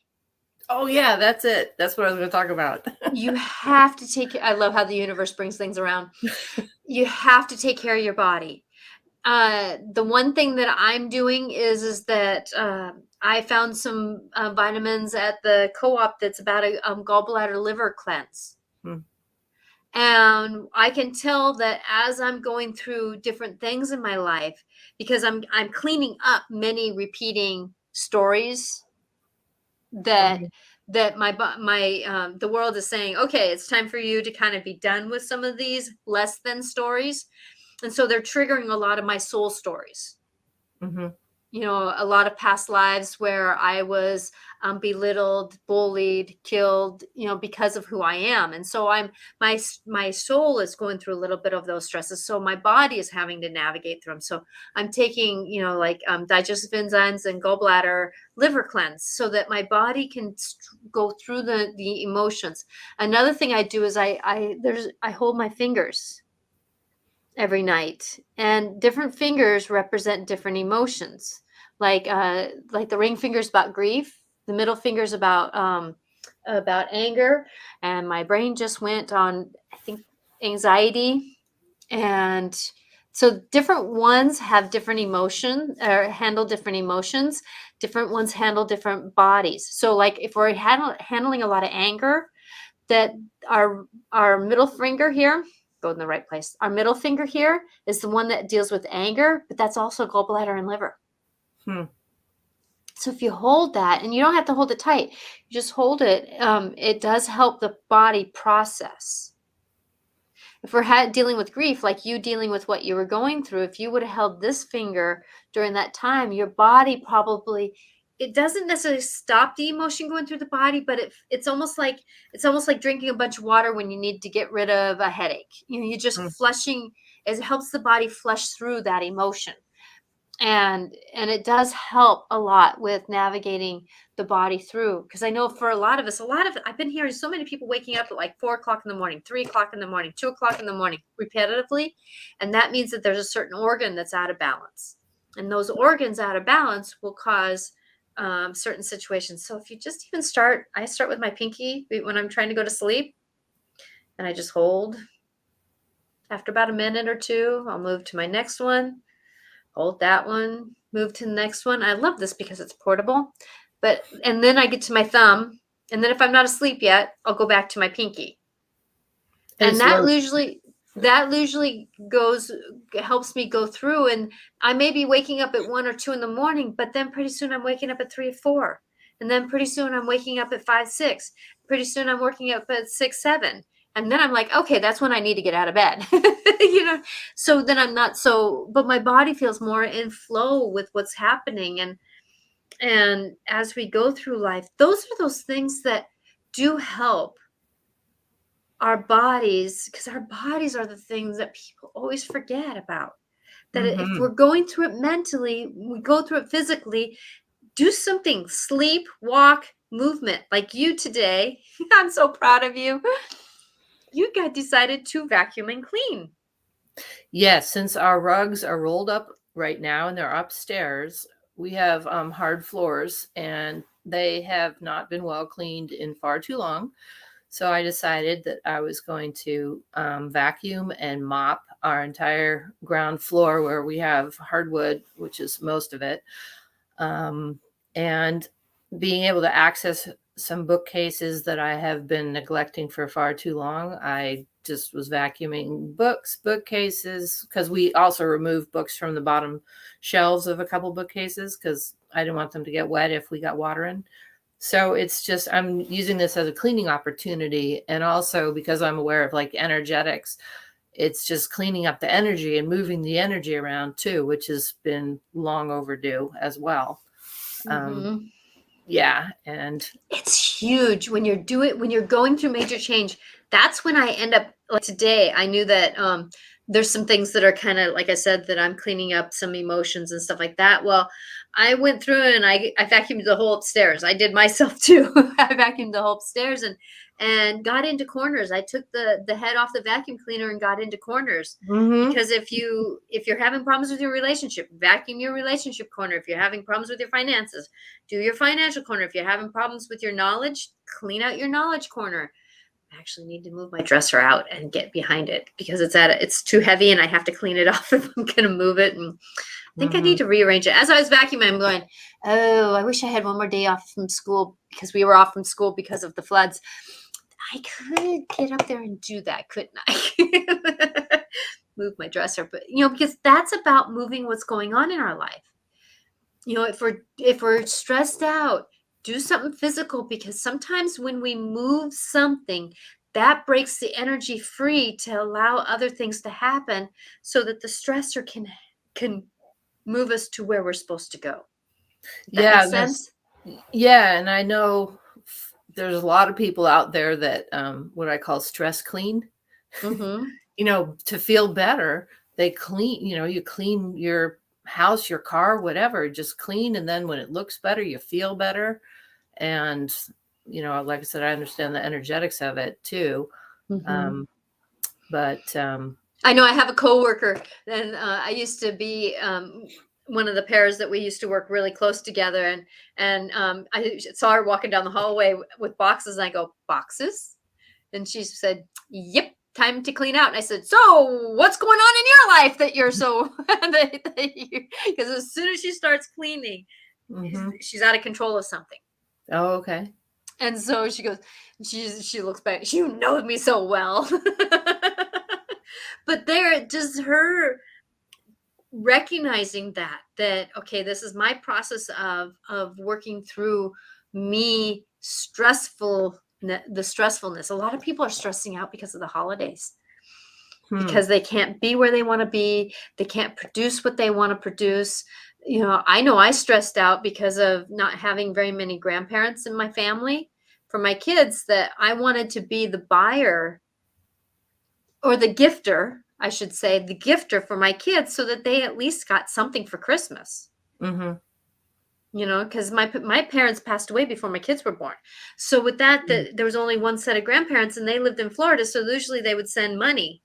Oh yeah, that's it. That's what I was gonna talk about. You have to take I love how the universe brings things around. You have to take care of your body. The one thing that I'm doing is that I found some vitamins at the co-op that's about a gallbladder liver cleanse. Hmm. And I can tell that as I'm going through different things in my life, because I'm cleaning up many repeating stories that Mhm. the world is saying, okay, it's time for you to kind of be done with some of these less than stories, and so they're triggering a lot of my soul stories. Mhm. A lot of past lives where I was belittled, bullied, killed, because of who I am. And so my soul is going through a little bit of those stresses. So my body is having to navigate through them. So I'm taking, like digestive enzymes and gallbladder liver cleanse so that my body can go through the emotions. Another thing I do is I hold my fingers every night, and different fingers represent different emotions. Like the ring finger's about grief, the middle finger's about anger, and my brain just went on, I think, anxiety. And so different ones have different emotion or handle different emotions. Different ones handle different bodies. So like if we're handling a lot of anger, that our middle finger here, go in the right place. Our middle finger here is the one that deals with anger, but that's also gallbladder and liver. Hmm. So if you hold that, and you don't have to hold it tight, you just hold it. It does help the body process. If we're dealing with grief, like you dealing with what you were going through, if you would have held this finger during that time, your body probably, it doesn't necessarily stop the emotion going through the body, but it's almost like drinking a bunch of water when you need to get rid of a headache. You're just Hmm. flushing. It helps the body flush through that emotion, and it does help a lot with navigating the body through. Because I know for a lot of us, I've been hearing so many people waking up at like 4 o'clock in the morning, 3 o'clock in the morning, 2 o'clock in the morning repetitively, and that means that there's a certain organ that's out of balance, and those organs out of balance will cause certain situations. So if you just even I start with my pinky when I'm trying to go to sleep, and I just hold. After about a minute or two, I'll move to my next one, hold that one, move to the next one. I love this because it's portable. And then I get to my thumb, and then if I'm not asleep yet, I'll go back to my pinky. And And it's that low. usually goes helps me go through, and I may be waking up at 1 or 2 in the morning, but then pretty soon I'm waking up at 3 or 4. And then pretty soon I'm waking up at 5, 6. Pretty soon I'm waking up at 6, 7. And then I'm like, okay, that's when I need to get out of bed. So then I'm not but my body feels more in flow with what's happening. And as we go through life, those are those things that do help our bodies, because our bodies are the things that people always forget about. That if Mm-hmm. we're going through it mentally, we go through it physically. Do something, sleep, walk, movement, like you today. I'm so proud of you. You got decided to vacuum and clean. Yes, since our rugs are rolled up right now and they're upstairs, we have hard floors and they have not been well cleaned in far too long. So I decided that I was going to vacuum and mop our entire ground floor where we have hardwood, which is most of it. And being able to access some bookcases that I have been neglecting for far too long, I just was vacuuming bookcases, because we also removed books from the bottom shelves of a couple bookcases because I didn't want them to get wet if we got water in. So it's just, I'm using this as a cleaning opportunity. And also because I'm aware of like energetics, it's just cleaning up the energy and moving the energy around too, which has been long overdue as well. Um, Mm-hmm. yeah. And It's huge when you're going through major change. That's when I end up, like today, I knew that there's some things that are kind of, like I said, that I'm cleaning up some emotions and stuff like that. Well, I went through and I vacuumed the whole upstairs. I did myself too. I vacuumed the whole upstairs and got into corners. I took the head off the vacuum cleaner and got into corners. mm-hmm, Because if you're having problems with your relationship, vacuum your relationship corner. If you're having problems with your finances, do your financial corner. If you're having problems with your knowledge, clean out your knowledge corner. I actually need to move my dresser out and get behind it because it's too heavy and I have to clean it off if I'm going to move it. And I think I mm-hmm. need to rearrange it. As I was vacuuming, I'm going, oh, I wish I had one more day off from school, because we were off from school because of the floods. I could get up there and do that, couldn't I? Move my dresser, but because that's about moving what's going on in our life. If we're stressed out, do something physical, because sometimes when we move something, that breaks the energy free to allow other things to happen, so that the stressor can move us to where we're supposed to go. That Yeah, makes sense. and I know there's a lot of people out there that what I call stress clean. Mm-hmm. To feel better, they clean, you clean your house, your car, whatever, just clean. And then when it looks better, you feel better. And, like I said, I understand the energetics of it too. Mm-hmm. Um, but I know I have a coworker, and I used to be one of the pairs that we used to work really close together, and I saw her walking down the hallway with boxes, and I go, boxes? And she said, yep, time to clean out. And I said, so what's going on in your life that you're so, because as soon as she starts cleaning, mhm. she's out of control of something. Oh, okay. And so she goes, she looks back, you know me so well. But there, just her recognizing that okay, this is my process of working through me the stressfulness. A lot of people are stressing out because of the holidays, Hmm. because they can't be where they want to be, they can't produce what they want to produce. I know I stressed out because of not having very many grandparents in my family for my kids, that I wanted to be the buyer, or the gifter, I should say, the gifter for my kids, so that they at least got something for Christmas. Mm-hmm. Because my parents passed away before my kids were born. So with that, there was only one set of grandparents, and they lived in Florida. So usually they would send money.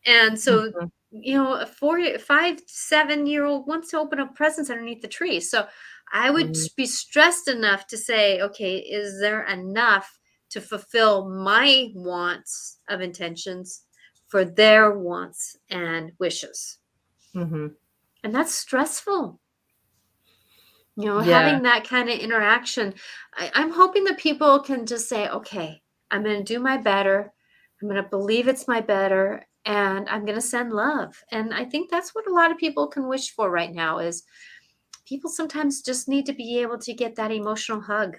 And so, Mm-hmm. a 5, 7-year-old wants to open up presents underneath the tree. So I would Mm-hmm. be stressed enough to say, okay, is there enough to fulfill my wants of intentions for their wants and wishes? Mm-hmm. And that's stressful. Yeah. Having that kind of interaction. I'm hoping that people can just say, okay, I'm going to do my better. I'm going to believe it's my better, and I'm going to send love. And I think that's what a lot of people can wish for right now, is people sometimes just need to be able to get that emotional hug.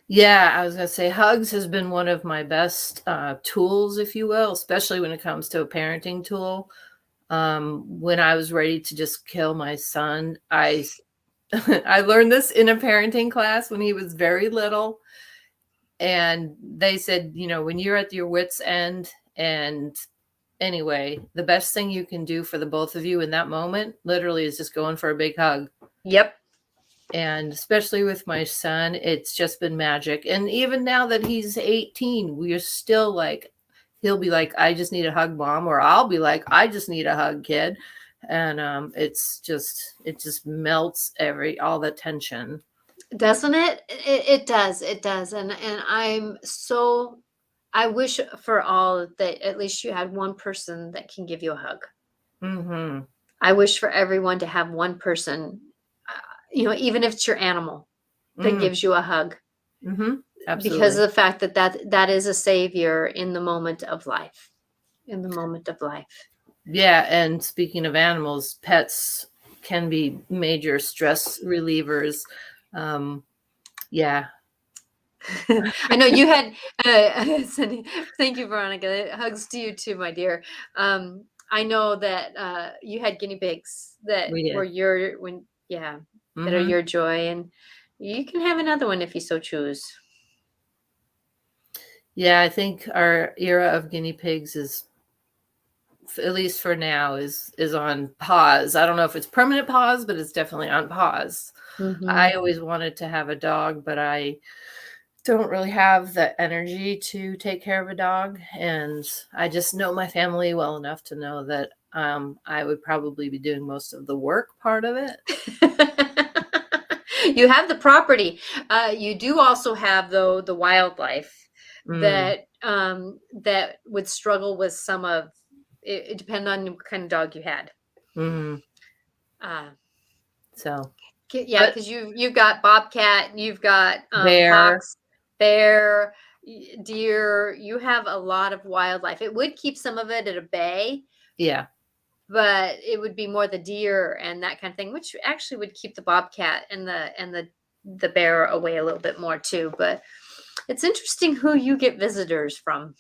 Yeah, I was going to say hugs has been one of my best tools, if you will, especially when it comes to a parenting tool. When I was ready to just kill my son, I learned this in a parenting class when he was very little. And they said, when you're at your wit's end, and anyway, the best thing you can do for the both of you in that moment literally is just going for a big hug. Yep. And especially with my son, it's just been magic. And even now that he's 18, we're still like, he'll be like, I just need a hug, mom, or I'll be like, I just need a hug, kid. And it just melts all the tension. Doesn't it? It does. It does. And I wish for all that at least you had one person that can give you a hug. Mm-hmm. I wish for everyone to have one person, even if it's your animal, that Mm-hmm. gives you a hug. Mm-hmm. Absolutely. Because of the fact that is a savior in the moment of life. In the moment of life. Yeah, and speaking of animals, pets can be major stress relievers. Yeah. I know you had. Thank you, Veronica. Hugs to you too, my dear. I know that you had guinea pigs that We were did. that are Mm-hmm. your joy, and you can have another one if you so choose. Yeah, I think our era of guinea pigs is, at least for now, is on pause. I don't know if it's permanent pause, but it's definitely on pause. I Mm-hmm. always wanted to have a dog, but I don't really have the energy to take care of a dog, and I just know my family well enough to know that I would probably be doing most of the work part of it. You have the property. You do also have, though, the wildlife Mm, that would struggle with some of it. It depends on what kind of dog you had. mm, Uh, so, yeah, but because you've got bobcat, you've got bear, hawks, bear, deer. You have a lot of wildlife. It would keep some of it at a bay, yeah. but it would be more the deer and that kind of thing, which actually would keep the bobcat and the bear away a little bit more too. But it's interesting who you get visitors from.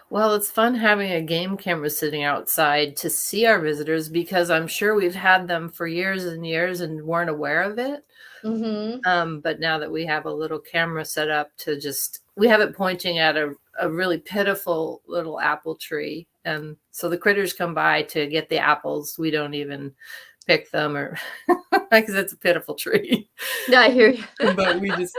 Well, it's fun having a game camera sitting outside to see our visitors, because I'm sure we've had them for years and years and weren't aware of it. Mm-hmm. But now that we have a little camera set up we have it pointing at a really pitiful little apple tree. And so the critters come by to get the apples. We don't even pick them, or because it's a pitiful tree. Yeah, I hear you. But we just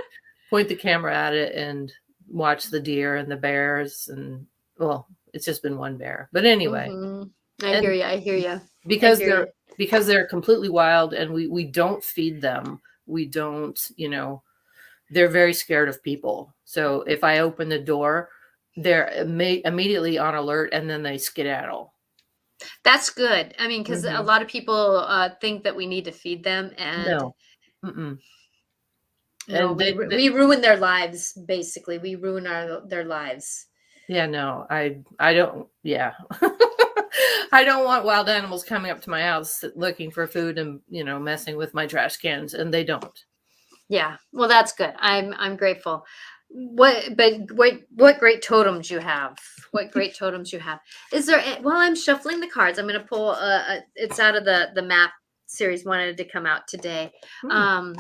point the camera at it and watch the deer and the bears. And well, it's just been one bear. But anyway, Mm-hmm. I hear and you. I hear you. I because hear you. they're completely wild, and we don't feed them. We don't, they're very scared of people. So if I open the door, they're immediately on alert, and then they skedaddle. That's good. I mean, because a Mm-hmm. lot of people think that we need to feed them, and No. Mm-mm. no, And we ruin their lives. Basically, we ruin their lives. yeah, no, I don't, yeah. I don't want wild animals coming up to my house looking for food and, messing with my trash cans, and they don't. Yeah, well, that's good. I'm grateful. What great totems you have? What great totems you have? Is there? While I'm shuffling the cards, I'm going to pull. It's out of the map series. Wanted to come out today. Hmm.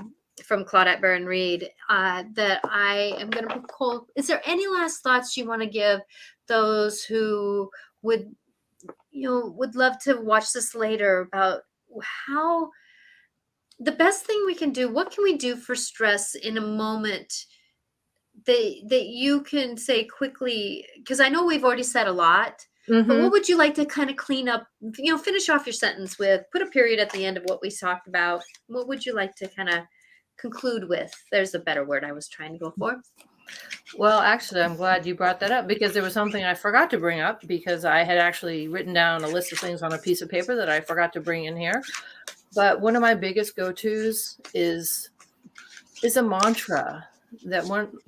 From Claudette Barron Reed. That I am going to pull. Is there any last thoughts you want to give those who would would love to watch this later about how the best thing we can do, what can we do for stress in a moment that you can say quickly, because I know we've already said a lot, but Mm-hmm. what would you like to kind of clean up, finish off your sentence with, put a period at the end of what we talked about? What would you like to kind of conclude with? There's a better word I was trying to go for. Well, actually, I'm glad you brought that up, because there was something I forgot to bring up, because I had actually written down a list of things on a piece of paper that I forgot to bring in here. But one of my biggest go-tos is a mantra that when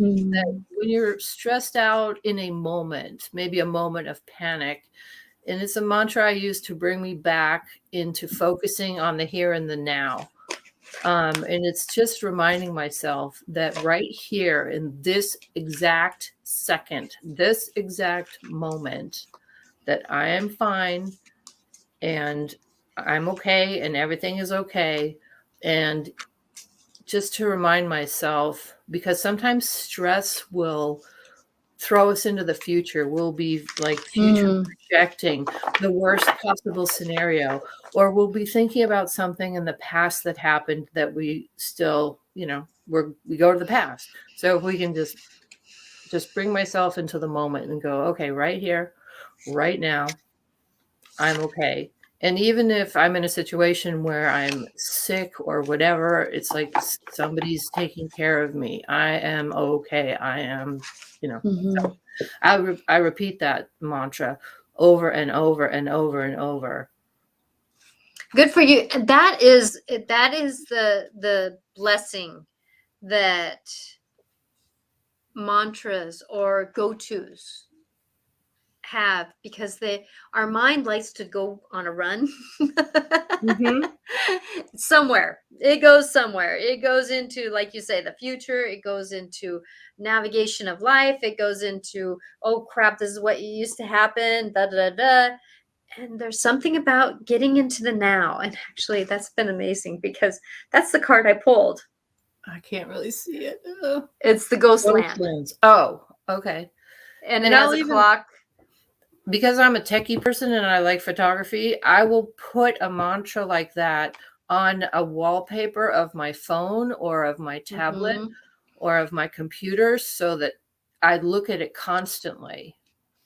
you're stressed out in a moment, maybe a moment of panic, and it's a mantra I use to bring me back into focusing on the here and the now. And it's just reminding myself that right here in this exact second, this exact moment, that I am fine and I'm okay and everything is okay. And just to remind myself, because sometimes stress will throw us into the future. We'll be like future Mm. projecting the worst possible scenario, or we'll be thinking about something in the past that happened that we still, we go to the past. So if we can just bring myself into the moment and go, okay, right here, right now, I'm okay. And even if I'm in a situation where I'm sick or whatever, it's like somebody's taking care of me. I am okay. I am, Mhm. so I repeat that mantra over and over and over and over. Good for you. That is the blessing that mantras or go-tos have, because our mind likes to go on a run. Mm-hmm. Somewhere. It goes somewhere. It goes into, like you say, the future. It goes into navigation of life. It goes into, oh crap, this is what used to happen. Da da da. And there's something about getting into the now. And actually, that's been amazing because that's the card I pulled. I can't really see it. It's the ghost land. Ghostlands. Oh, okay. And it And has I'll a even, clock. because I'm a techie person and I like photography, I will put a mantra like that on a wallpaper of my phone or of my tablet Mm-hmm. or of my computer so that I look at it constantly.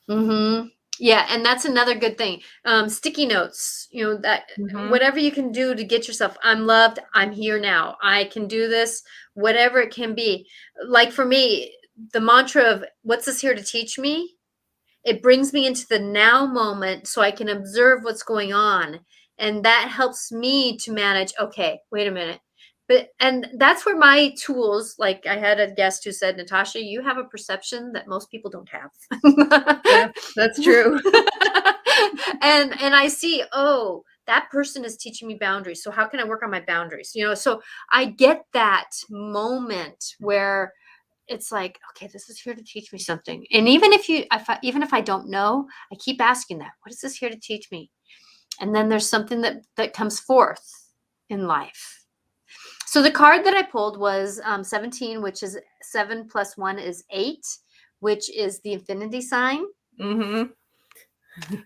Mm-hmm. Yeah, and that's another good thing. Sticky notes, that Mm-hmm. whatever you can do to get yourself, I'm loved, I'm here now, I can do this, whatever it can be. Like for me, the mantra of what's this here to teach me? It brings me into the now moment so I can observe what's going on. And that helps me to manage, okay, wait a minute. And that's where my tools, like I had a guest who said, Natasha, you have a perception that most people don't have. Yeah, that's true. And I see, oh, that person is teaching me boundaries. So how can I work on my boundaries? So I get that moment where it's like, okay, this is here to teach me something. And even if I don't know, I keep asking that, what is this here to teach me? And then there's something that comes forth in life. So the card that I pulled was 17, which is 7 plus 1 is 8, which is the infinity sign. Mm-hmm.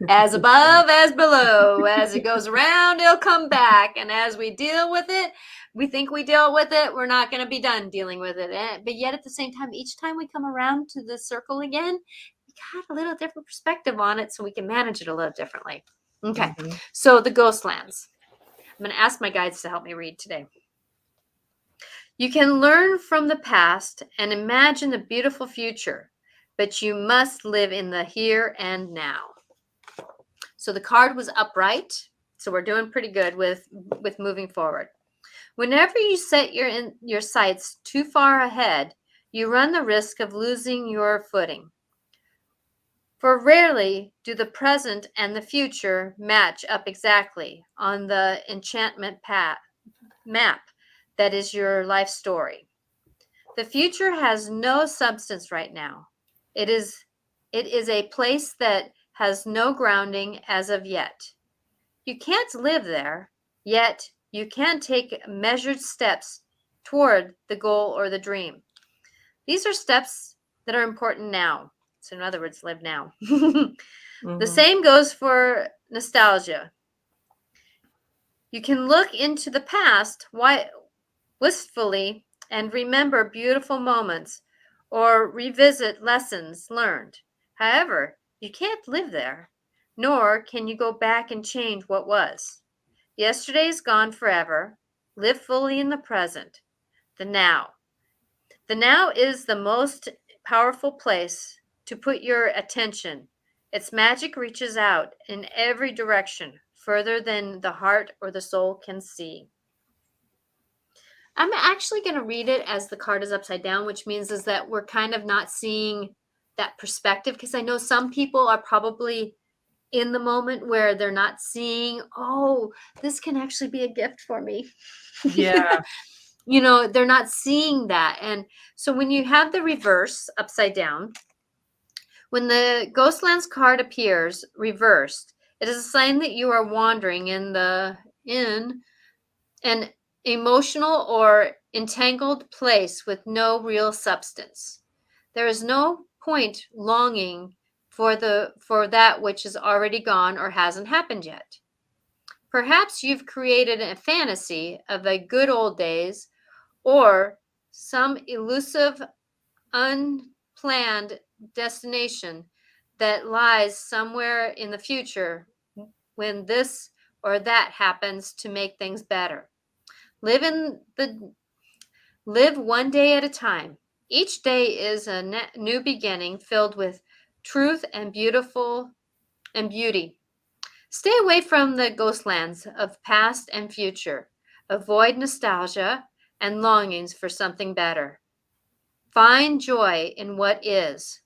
As above, as below, as it goes around, it'll come back. And as we deal with it, we think we deal with it, we're not going to be done dealing with it. But yet at the same time, each time we come around to the circle again, we got a little different perspective on it, so we can manage it a little differently. Okay, Mm-hmm. so the ghost lands. I'm going to ask my guides to help me read today. You can learn from the past and imagine the beautiful future, but you must live in the here and now. So the card was upright. So we're doing pretty good with moving forward. Whenever you set your sights too far ahead, you run the risk of losing your footing. For rarely do the present and the future match up exactly on the enchantment map that is your life story. The future has no substance right now. It is a place that has no grounding as of yet. You can't live there, yet you can take measured steps toward the goal or the dream. These are steps that are important now. So, in other words, live now. The Mm-hmm. same goes for nostalgia. You can look into the past wistfully and remember beautiful moments or revisit lessons learned. However, you can't live there, nor can you go back and change what was. Yesterday is gone forever. Live fully in the present, the now. The now is the most powerful place to put your attention. Its magic reaches out in every direction, further than the heart or the soul can see. I'm actually going to read it as the card is upside down, which means is that we're kind of not seeing that perspective, because I know some people are probably in the moment where they're not seeing, oh, this can actually be a gift for me. Yeah. They're not seeing that. And so when you have the reverse upside down, when the Ghostlands card appears reversed, it is a sign that you are wandering in an emotional or entangled place with no real substance. There is no point longing for that which is already gone or hasn't happened yet. Perhaps you've created a fantasy of the good old days or some elusive, unplanned destination that lies somewhere in the future when this or that happens to make things better. Live live one day at a time. Each day is a new beginning filled with truth and beauty. Stay away from the ghostlands of past and future. Avoid nostalgia and longings for something better. Find joy in what is,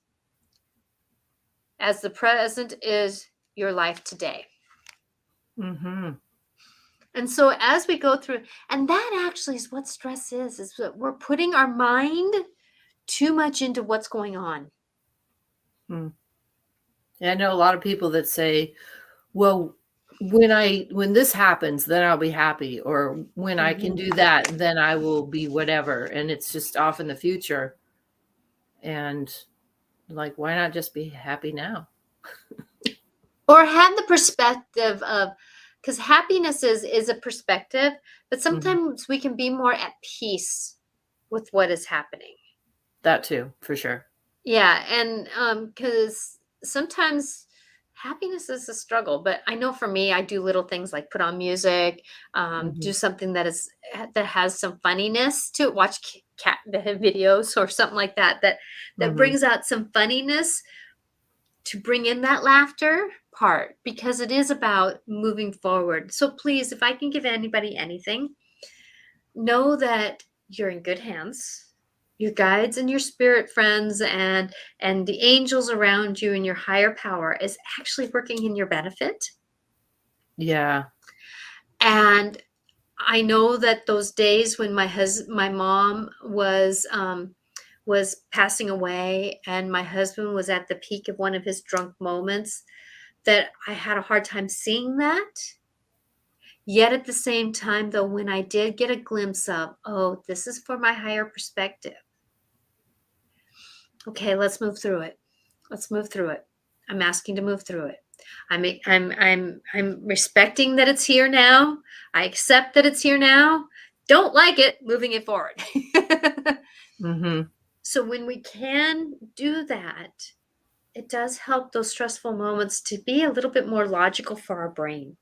as the present is your life today. Mm-hmm. And so as we go through, and that actually is what stress is that we're putting our mind too much into what's going on. Yeah, I know a lot of people that say, well, when this happens, then I'll be happy, or when I can do that, then I will be whatever. And it's just off in the future. And like, why not just be happy now? Or have the perspective of, because happiness is a perspective, but sometimes we can be more at peace with what is happening. That too, for sure. Yeah, and because sometimes happiness is a struggle, but I know for me, I do little things like put on music, do something that has some funniness to it, watch cat videos or something like that brings out some funniness to bring in that laughter part, because it is about moving forward. So please, if I can give anybody anything, know that you're in good hands. Your guides and your spirit friends and the angels around you and your higher power is actually working in your benefit. Yeah. And I know that those days when my mom was passing away and my husband was at the peak of one of his drunk moments, that I had a hard time seeing that. Yet at the same time, though, when I did get a glimpse of, oh, this is for my higher perspective. Okay, let's move through it. Let's move through it. I'm asking to move through it. I'm respecting that it's here now. I accept that it's here now. Don't like it, moving it forward. So when we can do that, it does help those stressful moments to be a little bit more logical for our brain.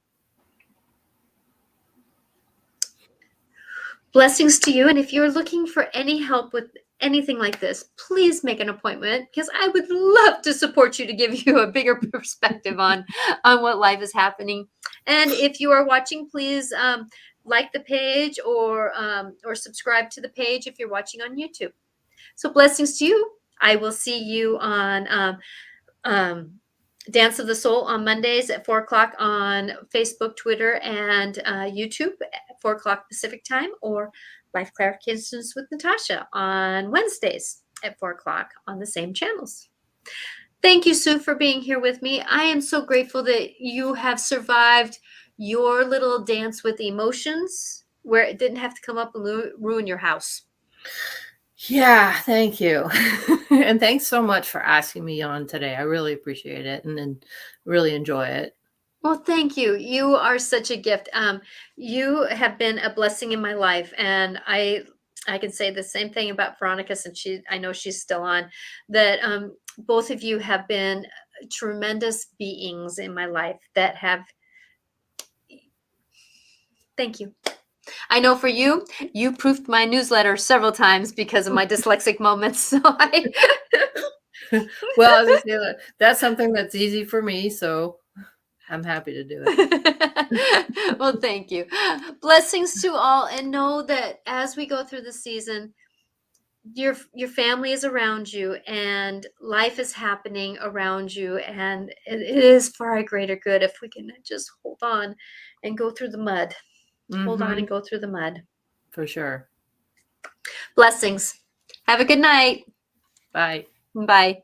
Blessings to you. And if you're looking for any help with anything like this, please make an appointment, because I would love to support you to give you a bigger perspective on what life is happening. And if you are watching, please like the page or subscribe to the page if you're watching on YouTube. So blessings to you. I will see you on Dance of the Soul on Mondays at 4 o'clock on Facebook, Twitter, and YouTube at 4 o'clock Pacific time, or Life Clarifications with Natasha on Wednesdays at 4 o'clock on the same channels. Thank you, Sue, for being here with me. I am so grateful that you have survived your little dance with emotions where it didn't have to come up and ruin your house. Yeah, thank you. And thanks so much for asking me on today. I really appreciate it and really enjoy it. Well, thank you. You are such a gift. You have been a blessing in my life, and I can say the same thing about Veronica, since I know she's still on, that both of you have been tremendous beings in my life that have. Thank you. I know for you, you proofed my newsletter several times because of my dyslexic moments. So Well, as I say, that's something that's easy for me, so I'm happy to do it. Well, thank you. Blessings to all, and know that as we go through the season, your family is around you, and life is happening around you, and it is for our greater good if we can just hold on and go through the mud. Hold on and go through the mud. For sure. Blessings. Have a good night. Bye. Bye.